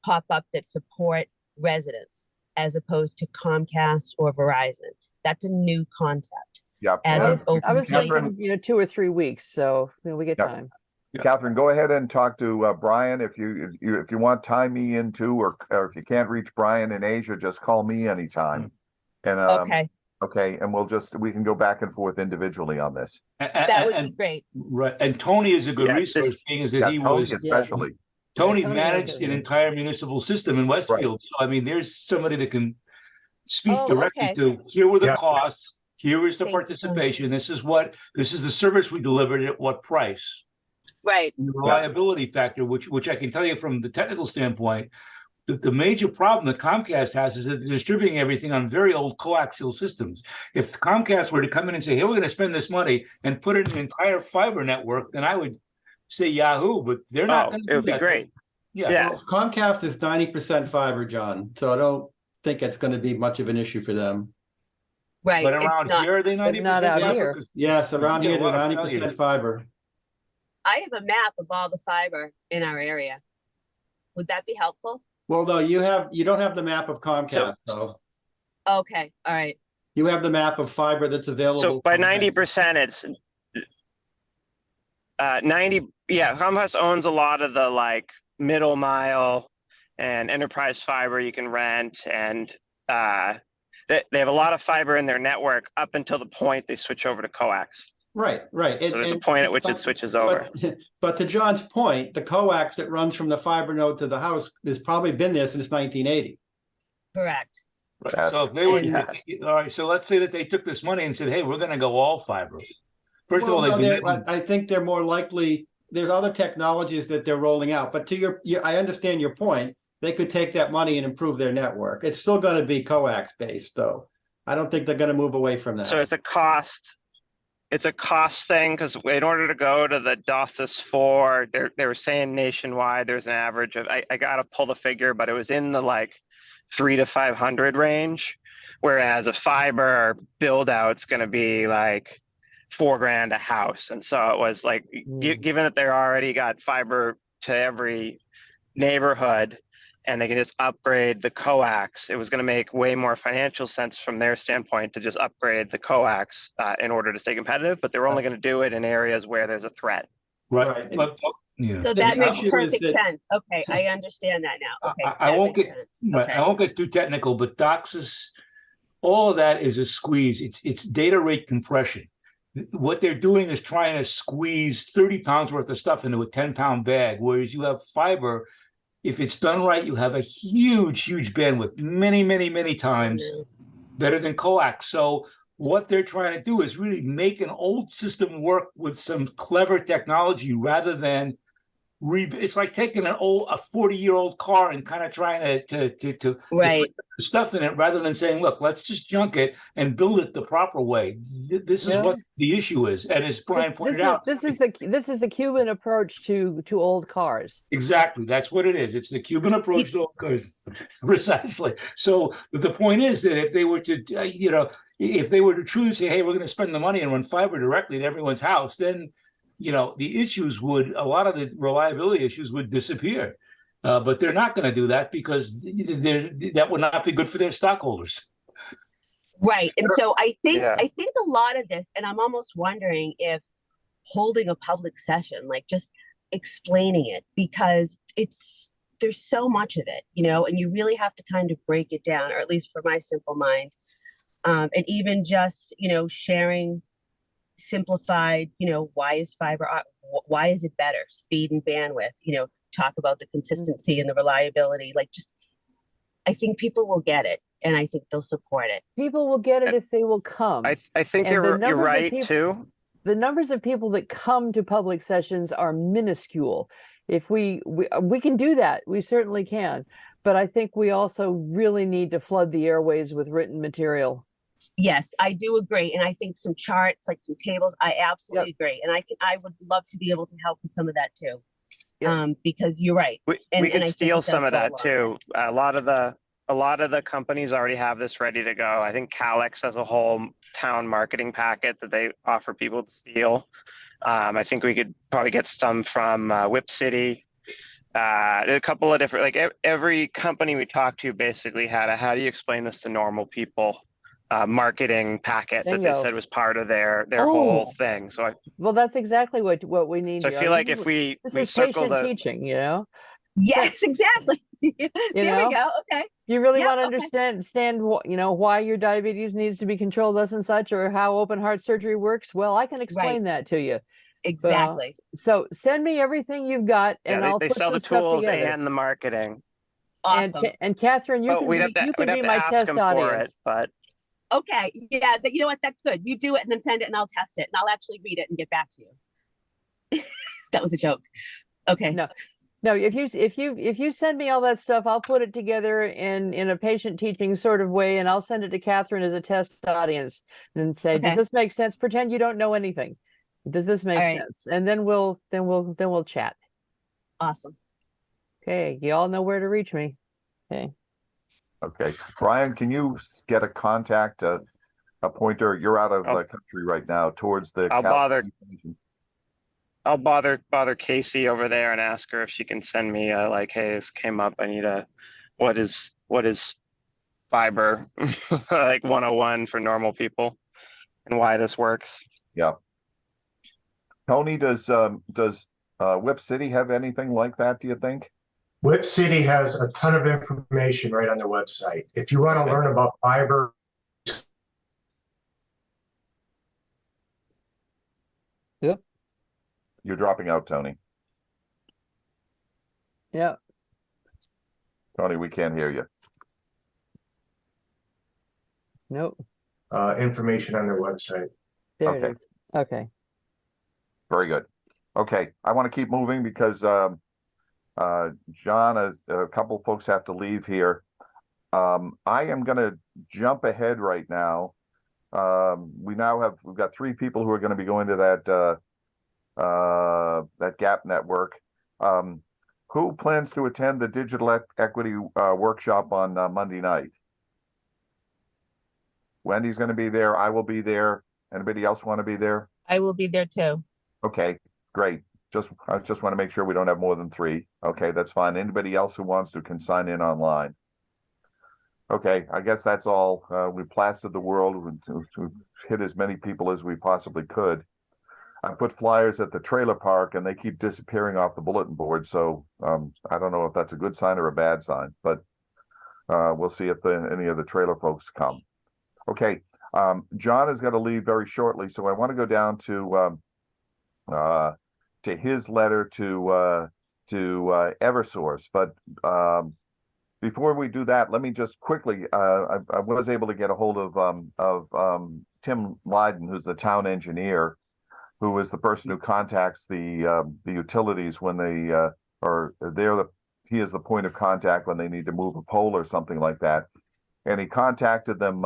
pop up that support residents as opposed to Comcast or Verizon. That's a new concept. Yeah. As is I was Catherine- thinking, 2 or 3 weeks, so we get Yeah. time. Catherine, go ahead and talk to Brian. If you want, tie me in too, or if you can't reach Brian in Asia, just call me anytime. And Okay, okay, and we can go back and forth individually on this. that would be great. Right, and Tony is a good Yeah, resource, being as that Yeah, he Tony was especially. Tony Tony managed knows an it. entire municipal system in Westfield. So I mean, there's somebody that can speak Oh, directly okay. to, here were the Yeah. costs, here is the Thank you, participation, this is the service we delivered at what price. Right. The reliability factor, which I can tell you from the technical standpoint, the major problem that Comcast has is that they're distributing everything on very old coaxial systems. If Comcast were to come in and say, hey, we're going to spend this money and put in an entire fiber network, then I would say Yahoo, but they're not going to do It would be that. great. Yeah. Yeah. Well, Comcast is 90% fiber, John, so I don't think it's going to be much of an issue for them. Right. But It's around not. here, are they 90%? not out Yes. here. Yes, around Yeah, here, they're well, I'll tell 90% you. fiber. I have a map of all the fiber in our area. Would that be helpful? Well, no, you don't have the map of Comcast, though. Okay, all right. You have the map of fiber that's available. So by from rent. 90%, it's 90. Yeah, Comcast owns a lot of the like middle mile and enterprise fiber you can rent, and they have a lot of fiber in their network up until the point they switch over to coax. Right. So there's a point at which it switches over. But to John's point, the coax that runs from the fiber node to the house has probably been there since 1980. Correct. Right. So if they were, And- all right, so let's say that they took this money and said, hey, we're going to go all fiber. First Well, of all, no, I think they're more likely. There's other technologies that they're rolling out, but to I understand your point. They could take that money and improve their network. It's still going to be coax based, though. I don't think they're going to move away from that. So it's a cost. It's a cost thing because in order to go to the DOSIS 4, they were saying nationwide there's an average of I got to pull the figure, but it was in the like 300 to 500 range, whereas a fiber build out's going to be like $4,000 a house, and so it was like given that they already got fiber to every neighborhood and they can just upgrade the coax, it was going to make way more financial sense from their standpoint to just upgrade the coax in order to stay competitive, but they're only going to do it in areas where there's a threat. Right, Right. yeah. So The that makes issue is perfect that- sense. Okay, I understand that now. Okay, I that won't makes get sense. right, I Okay. won't get too technical, but DOCSIS, all of that is a squeeze. It's data rate compression. What they're doing is trying to squeeze 30 pounds worth of stuff into a 10-pound bag, whereas you have fiber. If it's done right, you have a huge bandwidth, many times No. better than coax. So what they're trying to do is really make an old system work with some clever technology rather than it's like taking a 40-year-old car and kind of trying to Right. put stuff in it rather than saying, look, let's just junk it and build it the proper way. This is Yeah. what the issue is. And as Brian pointed out, This is the Cuban approach to old cars. exactly, that's what it is. It's the Cuban approach to all cars. Precisely. So the point is that if they were to, if they were to truly say, hey, we're going to spend the money and run fiber directly to everyone's house, then the issues a lot of the reliability issues would disappear. But they're not going to do that because that would not be good for their stockholders. Right. And so I think Yeah. a lot of this, and I'm almost wondering if holding a public session, like just explaining it, because there's so much of it, and you really have to kind of break it down, or at least for my simple mind. And even just, sharing simplified, why is fiber, why is it better? Speed and bandwidth, talk about the consistency and the reliability. Like, just, I think people will get it, and I think they'll support it. People will get it if they will come. I think And the you're numbers of right people- too. The numbers of people that come to public sessions are minuscule. If we can do that, we certainly can. But I think we also really need to flood the airways with written material. Yes, I do agree. And I think some charts, like some tables, I absolutely agree. And I would love to be able to help with some of that too. Yep. Because you're right. We And could I think steal it does some of go a that long too. A lot of the companies already have this ready to go. I think Calix has a whole town marketing packet that they offer people to steal. I think we could probably get some from Whip City. A couple of different, like every company we talked to basically had a how do you explain this to normal people marketing packet that they Bingo. said was part of their Oh. whole thing. So Well, that's exactly what we need. I feel like if we This is circle patient the teaching, Yes, exactly. There know? we go. Okay. You really Yep, want to okay. understand why your diabetes needs to be controlled thus and such, or how open heart surgery works. Well, I can explain that to you. Exactly. So send me everything you've got, and I'll they put sell some the stuff tools together. and the marketing. Awesome. And Catherine, you But can we'd have to you can be to my ask test them for audience. it. But Okay. Yeah, but you know what? That's good. You do it and then send it and I'll test it and I'll actually read it and get back to you. That was a joke. Okay. No, if you send me all that stuff, I'll put it together in a patient teaching sort of way, and I'll send it to Catherine as a test audience and say, Okay. does this make sense? Pretend you don't know anything. Does this make All right. sense? And then we'll chat. Awesome. Okay, you all know where to reach me. Okay. Okay, Brian, can you get a contact, a pointer? You're out of I'll- the country right now towards the. I'll Calix bother- information. I'll bother Casey over there and ask her if she can send me like, hey, this came up. I need what is fiber like 101 for normal people and why this works. Tony, does Whip City have anything like that, do you think? Whip City has a ton of information right on their website. If you want to Okay. learn about fiber, You're dropping out, Tony. Yeah. Tony, we can't hear you. Nope. information on their website. There it Okay. is. Okay. Very good. Okay, I want to keep moving because John, a couple of folks have to leave here. I am going to jump ahead right now. We've got 3 people who are going to be going to that GAP network. Who plans to attend the digital equity workshop on Monday night? Wendy's going to be there. I will be there. Anybody else want to be there? I will be there too. Okay, great. I just want to make sure we don't have more than 3. Okay, that's fine. Anybody else who wants to can sign in online. Okay, I guess that's all. We plastered the world to hit as many people as we possibly could. I put flyers at the trailer park and they keep disappearing off the bulletin board. So I don't know if that's a good sign or a bad sign, but we'll see if any of the trailer folks come. Okay, John is going to leave very shortly, so I want to go down to his letter to Eversource. But before we do that, let me just quickly. I was able to get a hold of Tim Lydon, who's the town engineer, who is the person who contacts the utilities when they he is the point of contact when they need to move a pole or something like that. And he contacted them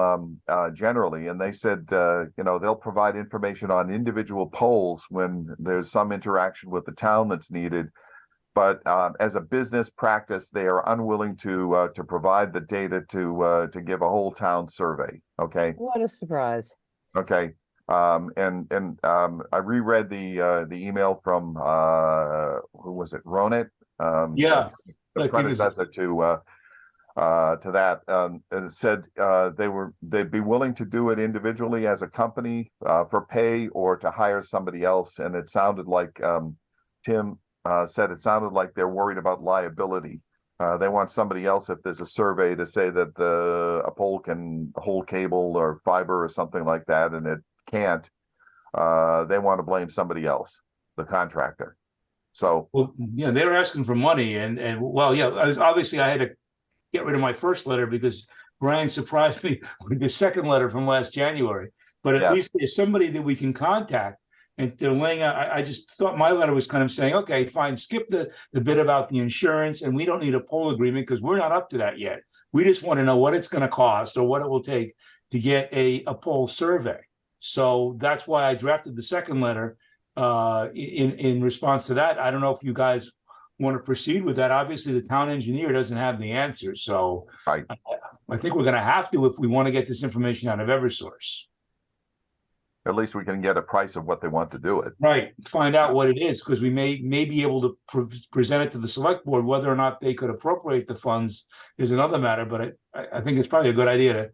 generally, and they said, they'll provide information on individual poles when there's some interaction with the town that's needed. But as a business practice, they are unwilling to provide the data to give a whole town survey. Okay. What a surprise. Okay. I reread the email from who was it? Ronet. Yeah. The predecessor to that, and said they'd be willing to do it individually as a company for pay or to hire somebody else. And it sounded like Tim said it sounded like they're worried about liability. They want somebody else, if there's a survey, to say that a pole can hold cable or fiber or something like that, and it can't. They want to blame somebody else, the contractor. So, well, yeah, they were asking for money, and well, yeah, obviously I had to get rid of my first letter because Brian surprised me with the second letter from last January. But at least there's somebody that we can contact, and they're laying out. I just thought my letter was kind of saying, okay, fine, skip the bit about the insurance, and we don't need a pole agreement because we're not up to that yet. We just want to know what it's going to cost or what it will take to get a pole survey. So that's why I drafted the second letter in response to that. I don't know if you guys want to proceed with that. Obviously, the town engineer doesn't have the answer. So right. I think we're going to have to if we want to get this information out of Eversource. At least we can get a price of what they want to do it. Right. Find out what it is, because we may be able to present it to the select board. Whether or not they could appropriate the funds is another matter. But I think it's probably a good idea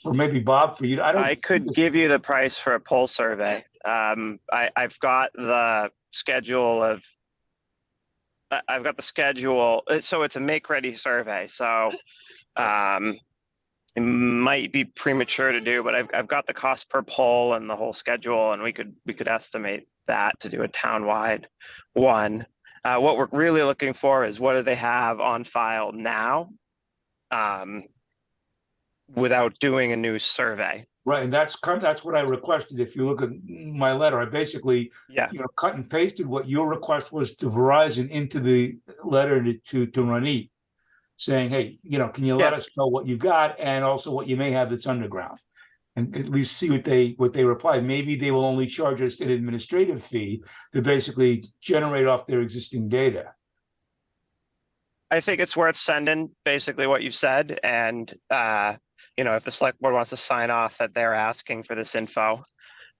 for maybe Bob, for you. I could give you the price for a pole survey. I've got the schedule. So it's a make-ready survey. So it might be premature to do, but I've got the cost per pole and the whole schedule, and we could estimate that to do a town-wide one. What we're really looking for is what do they have on file now, without doing a new survey. Right, and that's what I requested. If you look at my letter, I basically cut and pasted what your request was to Verizon into the letter to Ronit, saying, hey, can you let us know what you got and also what you may have that's underground, and at least see what they reply. Maybe they will only charge us an administrative fee to basically generate off their existing data. I think it's worth sending basically what you said, and if the select board wants to sign off that they're asking for this info,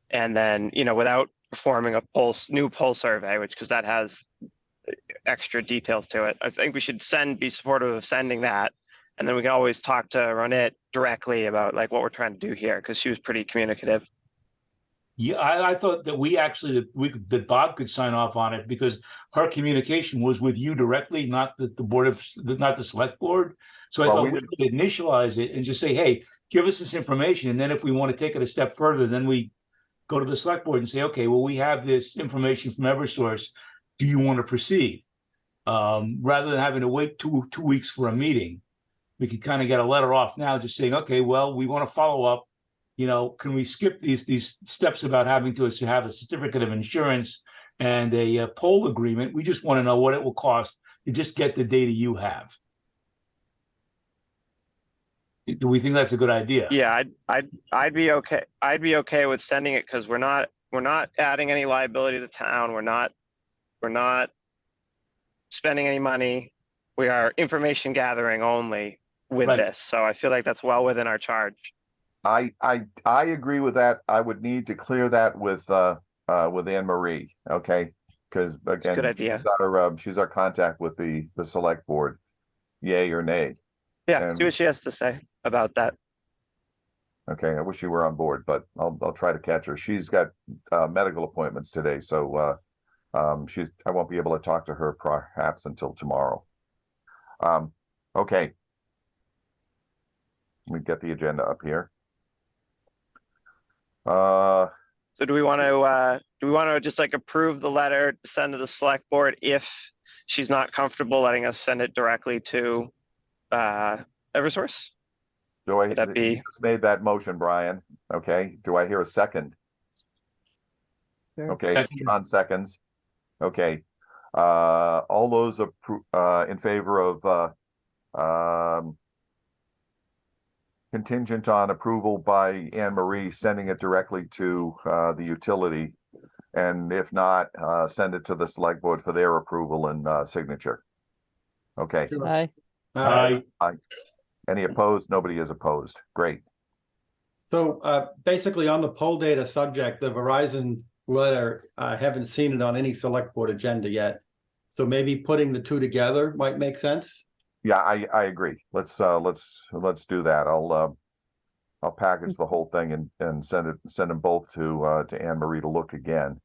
and then, without performing a new poll survey, because that has extra details to it, I think we should be supportive of sending that. And then we can always talk to Ronit directly about like what we're trying to do here, because she was pretty communicative. Yeah, I thought that that Bob could sign off on it because her communication was with you directly, not the not the select board. So I thought we could initialize it and just say, hey, give us this information. And then if we want to take it a step further, then we go to the select board and say, okay, well, we have this information from Eversource. Do you want to proceed? Rather than having to wait two weeks for a meeting, we could kind of get a letter off now just saying, okay, well, we want to follow up. Can we skip these steps about having to have a certificate of insurance and a poll agreement? We just want to know what it will cost to just get the data you have. Do we think that's a good idea? Yeah, I'd be okay. I'd be okay with sending it because we're not adding any liability to the town. We're not spending any money. We are information gathering only with this. So I feel like that's well within our charge. I agree with that. I would need to clear that with Anne Marie. Okay. Because again, good idea. she's our contact with the select board. Yay or nay? Yeah, And- see what she has to say about that. Okay, I wish you were on board, but I'll try to catch her. She's got medical appointments today, so I won't be able to talk to her perhaps until tomorrow. Okay. Let me get the agenda up here. So do we want to just like approve the letter, send to the select board if she's not comfortable letting us send it directly to Eversource? Would that be- you just made that motion, Brian? Okay, do I hear a second? Sure. Okay, Second. John seconds. Okay, all those in favor of contingent on approval by Anne Marie, sending it directly to the utility, and if not, send it to the select board for their approval and signature. Okay, Sure. Aye. I, any opposed? Nobody is opposed. Great. So basically on the poll data subject, the Verizon letter, I haven't seen it on any select board agenda yet. So maybe putting the two together might make sense. Yeah, I agree. Let's do that. I'll package the whole thing and send them both to Anne Marie to look again.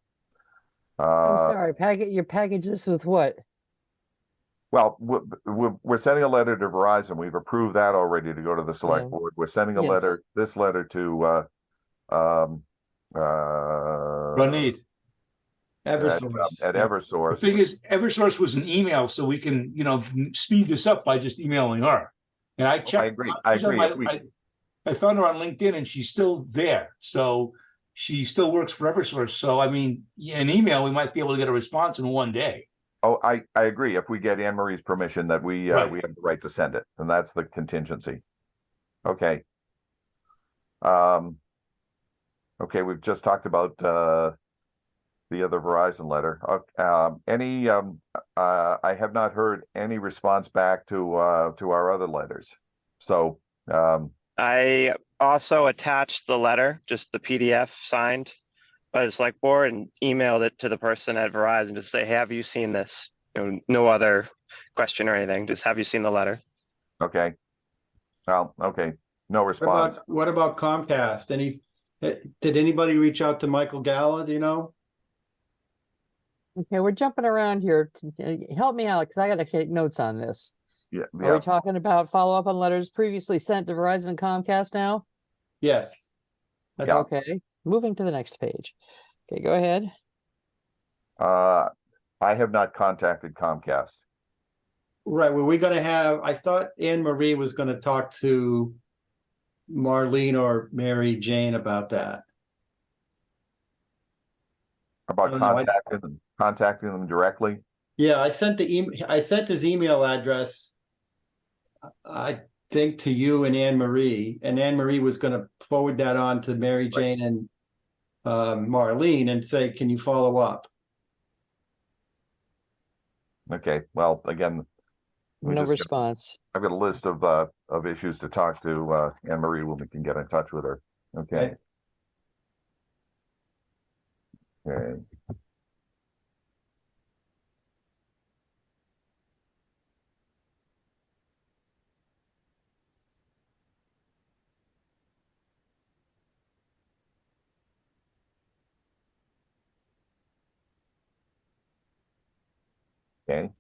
I'm sorry, your package this with what? Well, we're sending a letter to Verizon. We've approved that already to go to the select board. We're sending a Yes. this letter to Ronit. Eversource. at The Eversource. thing is, Eversource was an email, so we can, speed this up by just emailing her. And I checked. I agree. I she's on agree. I found her on LinkedIn and she's still there. So she still works for Eversource. So, I mean, an email, we might be able to get a response in one day. Oh, I agree. If we get Anne Marie's permission that we Right. we have the right to send it, and that's the contingency. Okay. Okay, we've just talked about the other Verizon letter. I have not heard any response back to our other letters. So I also attached the letter, just the PDF signed by the select board, and emailed it to the person at Verizon to say, hey, have you seen this? No other question or anything, just have you seen the letter? okay. Well, okay. No response. What about Comcast? Did anybody reach out to Michael Gala? Do you know? Okay, we're jumping around here. Help me out, because I gotta take notes on this. Yeah, Are we talking about follow-up on letters previously sent to Verizon and Comcast now? Yes. That's Yeah. Okay, moving to the next page. Okay, go ahead. I have not contacted Comcast. right. Were we going to have? I thought Anne Marie was going to talk to Marlene or Mary Jane about that. About Oh, no, contacting them directly. Yeah, I sent I sent his email address, I think, to you and Anne Marie was going to forward that on to Mary Jane and Marlene and say, can you follow up? Okay. Well, again, No response. I've got a list of issues to talk to Anne Marie when we can get in touch with her. Okay. Okay. Okay.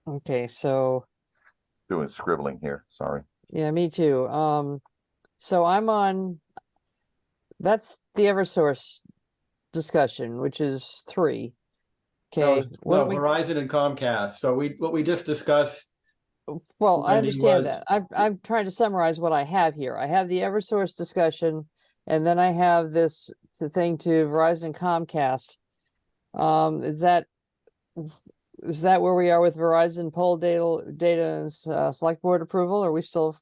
Okay, so Doing scribbling here. Sorry. yeah, me too. So I'm on. That's the Eversource discussion, which is 3. Okay, No, Verizon and Comcast. So what we just discussed. well, I Wendy, understand was- that. I'm trying to summarize what I have here. I have the Eversource discussion, and then I have this thing to Verizon and Comcast. Is that where we are with Verizon poll data and select board approval? Or are we still?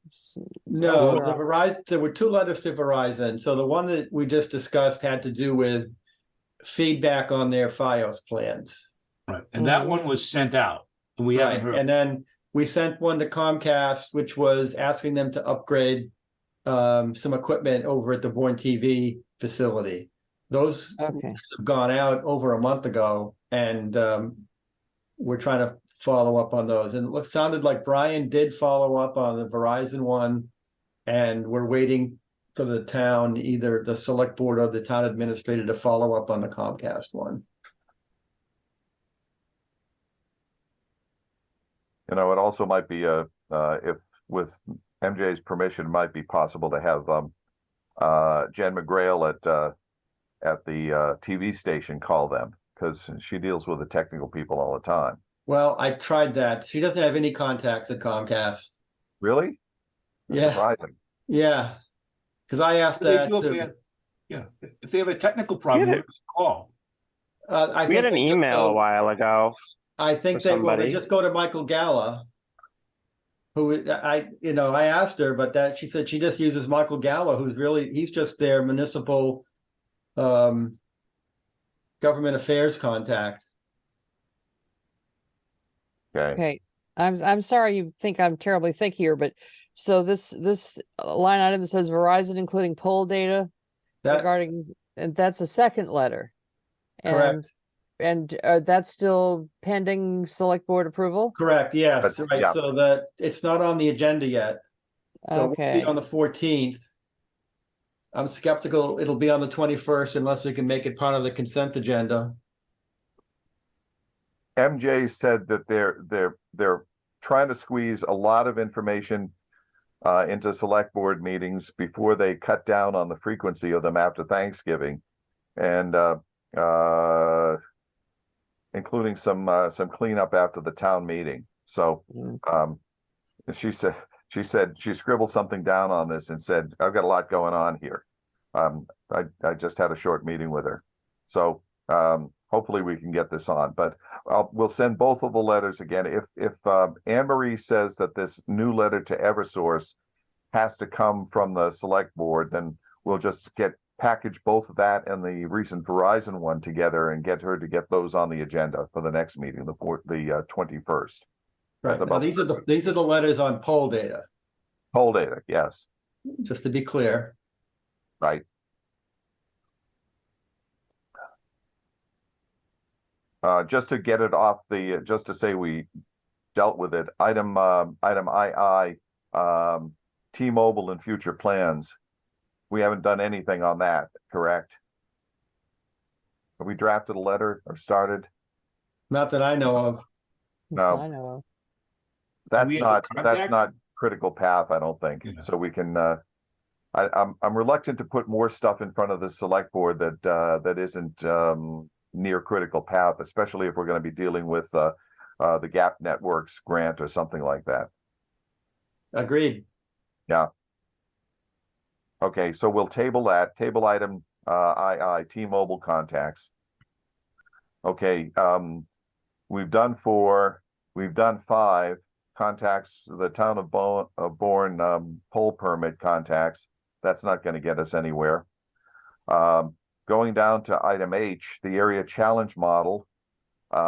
No, elsewhere? the Verizon, there were 2 letters to Verizon. So the one that we just discussed had to do with feedback on their FiOS plans. Right. And that one was sent out. We haven't Right, heard. and then we sent one to Comcast, which was asking them to upgrade some equipment over at the Bourne TV facility. Those Okay. have gone out over a month ago, and we're trying to follow up on those. And it sounded like Brian did follow up on the Verizon one, and we're waiting for the town, either the select board or the town administrator, to follow up on the Comcast one. You know, it also might be if with MJ's permission, might be possible to have Jen McGrail at the TV station call them, because she deals with the technical people all the time. Well, I tried that. She doesn't have any contacts at Comcast. Really? That's Yeah. surprising. Yeah, because I asked What do they that do if they too. have- Yeah, if they have a technical problem, Yeah. what do they call? I We think had an they just email a go- while ago. I think for they well, they somebody. just go to Michael Galla, who I asked her, but that she said she just uses Michael Galla, he's just their municipal government affairs contact. Okay. Okay, I'm sorry you think I'm terribly thick here, but so this line item that says Verizon including poll data That regarding, and that's a second letter. correct, And that's still pending select board approval? correct, yes, That's- right. yeah. So that it's not on the agenda yet. So it will be Okay, on the 14th. I'm skeptical it'll be on the 21st unless we can make it part of the consent agenda. MJ said that they're trying to squeeze a lot of information into select board meetings before they cut down on the frequency of them after Thanksgiving, and including some cleanup after the town meeting. So Mm. she said she scribbled something down on this and said, I've got a lot going on here. I just had a short meeting with her. So hopefully we can get this on, but we'll send both of the letters again. If Anne Marie says that this new letter to Eversource has to come from the select board, then we'll just package both of that and the recent Verizon one together and get her to get those on the agenda for the next meeting, the 21st. Right, That's now about these are the letters on poll data, poll data. Yes, just to be clear. right. Just to get it off just to say we dealt with it. Item II, T-Mobile and future plans. We haven't done anything on that, correct? Have we drafted a letter or started? Not that I know of. No. I know of. That's we have not a contact? critical path, I don't think. Yeah. So we can I'm reluctant to put more stuff in front of the select board that isn't near critical path, especially if we're going to be dealing with the Gap Networks grant or something like that. Agreed. Okay, so we'll table item II, T-Mobile contacts. Okay, we've done 4, we've done 5 contacts, the town of Bourne poll permit contacts. That's not going to get us anywhere. Going down to item H, the area challenge model. We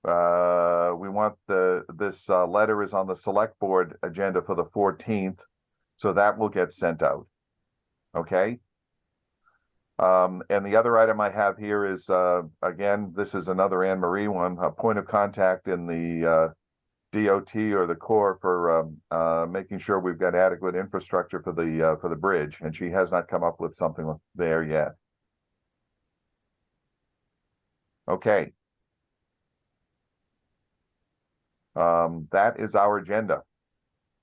want this letter is on the select board agenda for the 14th, so that will get sent out. Okay. And the other item I have here is, again, this is another Anne Marie one, a point of contact in the DOT or the Corps for making sure we've got adequate infrastructure for the bridge, and she has not come up with something there yet. Okay. That is our agenda.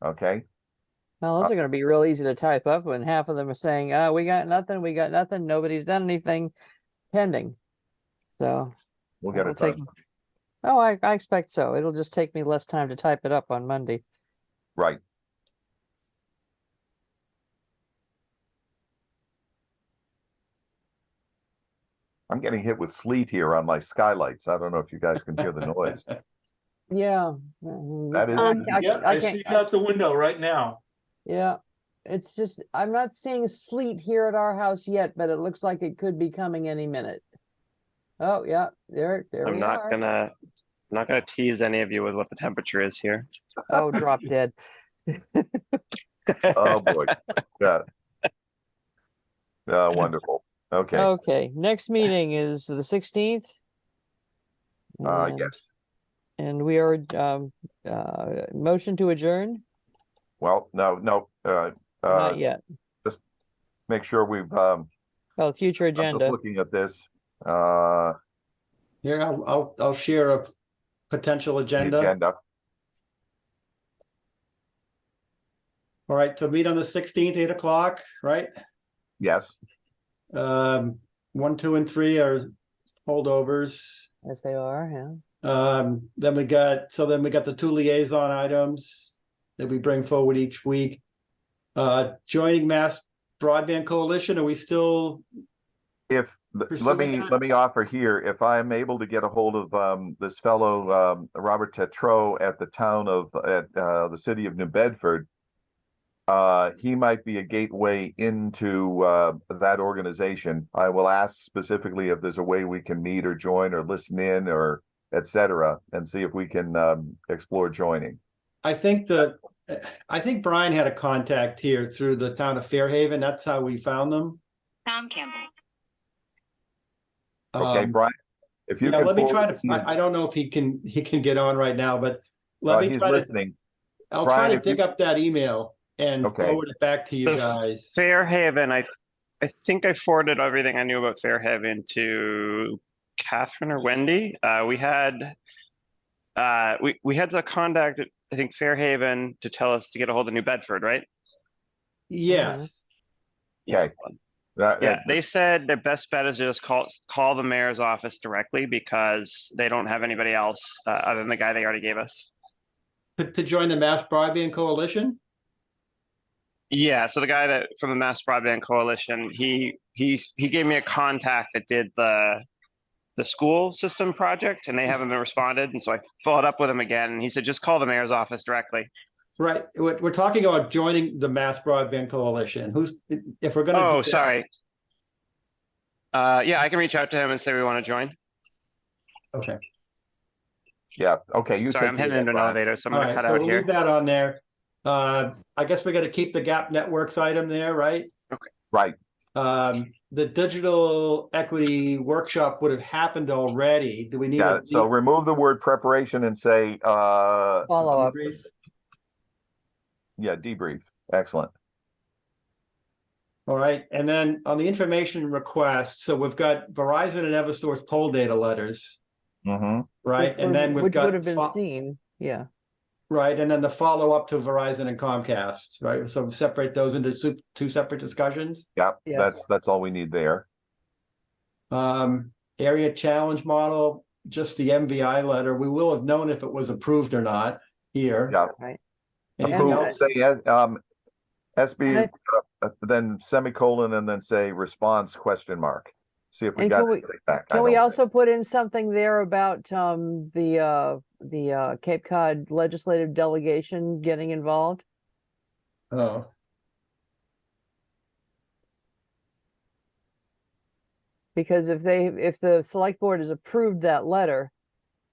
Okay. Well, those are gonna be real easy to type up when half of them are saying, we got nothing, nobody's done anything pending. So. We'll get it'll it done. Oh, I expect so. It'll just take me less time to type it up on Monday. Right. I'm getting hit with sleet here on my skylights. I don't know if you guys can hear the noise. Yeah. That is- Yeah, I see it out the window right now. Yeah, it's just, I'm not seeing sleet here at our house yet, but it looks like it could be coming any minute. Oh, yeah, there we I'm not are. gonna I'm not going to tease any of you with what the temperature is here. Oh, drop dead. Oh, boy. Yeah. Wonderful. Okay. Okay, next meeting is the 16th. Yes. And we are, motion to adjourn? Well, no. Not yet. Make sure we've. Oh, future I'm just agenda. looking at this. Here, I'll share a potential The agenda. agenda. All right, so meet on the 16th, 8 o'clock, right? Yes. 1, 2, and 3 are holdovers. As they are, yeah. Then we got the 2 liaison items that we bring forward each week. Joining Mass Broadband Coalition, are we still? Let Pursuing that? me offer here, if I'm able to get a hold of this fellow Robert Tetreault at the city of New Bedford, he might be a gateway into that organization. I will ask specifically if there's a way we can meet or join or listen in or etc. and see if we can explore joining. I think Brian had a contact here through the town of Fairhaven. That's how we found them. Tom Campbell. Okay, Brian, if you Yeah, can let me try forward to. I don't know if he can get on right now, but let me he's try listening. I'll Brian, try to if you- dig up that email and Okay. forward it back to you The guys. Fairhaven, I think I forwarded everything I knew about Fairhaven to Catherine or Wendy. We had the contact, I think, Fairhaven to tell us to get a hold of New Bedford, right? Yes. Okay. Yeah, they said their best bet is to just call the mayor's office directly because they don't have anybody else other than the guy they already gave us. To join the Mass Broadband Coalition? Yeah, so the guy that from the Mass Broadband Coalition, he gave me a contact that did the school system project, and they haven't been responded. And so I followed up with him again, and he said just call the mayor's office directly. Right. We're talking about joining the Mass Broadband Coalition. If we're going to? Oh, sorry. Yeah, I can reach out to him and say we want to join. Okay. Yeah. Okay. You Sorry, take I'm care of heading into that, an Brian. elevator, so I'm All going to right. cut So out we'll here. leave that on there. I guess we got to keep the Gap Networks item there, right? Right. The digital equity workshop would have happened already. Do we need Yeah. a So remove the word preparation and say Follow up. debrief? yeah, debrief. Excellent. All right, and then on the information request, so we've got Verizon and Eversource poll data letters, Mm-hmm. right? And then we've Which got would have been seen, yeah. right, and then the follow-up to Verizon and Comcast, right? So separate those into two separate discussions. Yeah. Yes. That's all we need there. Area challenge model, just the MVI letter. We will have known if it was approved or not here. Yeah. Right. Anything And- else? Say SB, And then semicolon, and then say response question mark. See if we And got can we- anything back. I Can we don't- also put in something there about the Cape Cod legislative delegation getting involved? Oh, Because if the select board has approved that letter,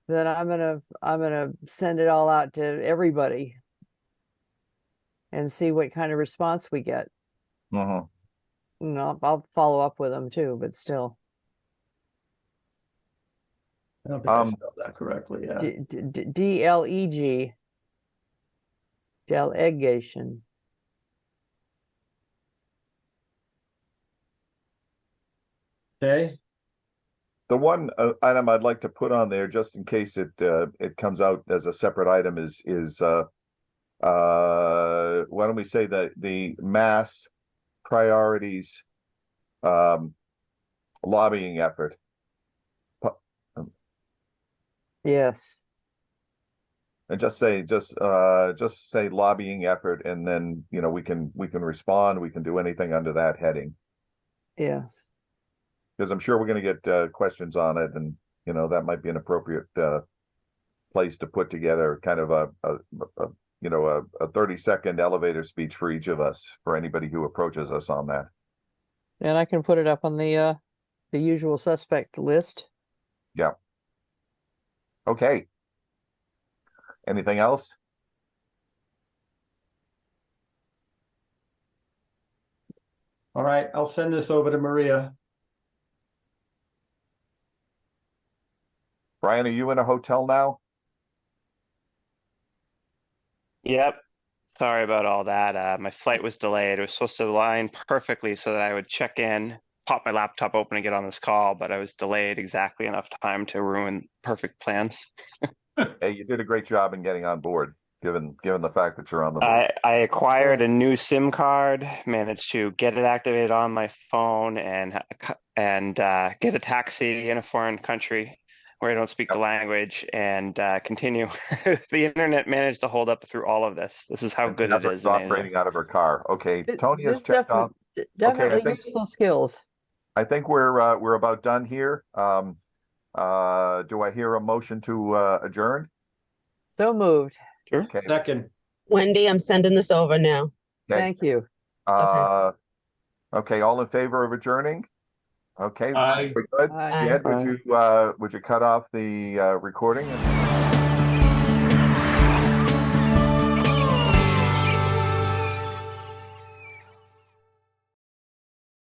then I'm gonna send it all out to everybody and see what kind of response we get. Mhm. No, I'll follow up with them too, but still. I don't think I spelled that correctly. Yeah. DLEG. Delegation. Okay. The one item I'd like to put on there, just in case it comes out as a separate item, is why don't we say that the mass priorities lobbying effort. Yes. And just say lobbying effort, and then we can respond. We can do anything under that heading, Yes. because I'm sure we're going to get questions on it, and that might be an appropriate place to put together kind of a 30-second elevator speech for each of us, for anybody who approaches us on that. And I can put it up on the usual suspect list. Yeah. Okay. Anything else? All right, I'll send this over to Maria. Brian, are you in a hotel now? Yep. Sorry about all that. My flight was delayed. It was supposed to align perfectly so that I would check in, pop my laptop open and get on this call, but I was delayed exactly enough time to ruin perfect plans. Hey, you did a great job in getting on board, given the fact that you're on the board. I acquired a new SIM card, managed to get it activated on my phone and get a taxi in a foreign country where I don't speak the language and continue. The internet managed to hold up through all of this. This is how good it Deborah's is in Asia. operating out of her car. Okay, Th- Tony has this checked off. Definitely I think- useful skills. I think we're about done here. Do I hear a motion to adjourn? So moved. Okay, Second, Wendy, I'm sending this over now. Okay. Thank you. Okay, all in favor of adjourning? Okay, Aye. we're good. Bye. Aye. Jed, would you cut off the recording?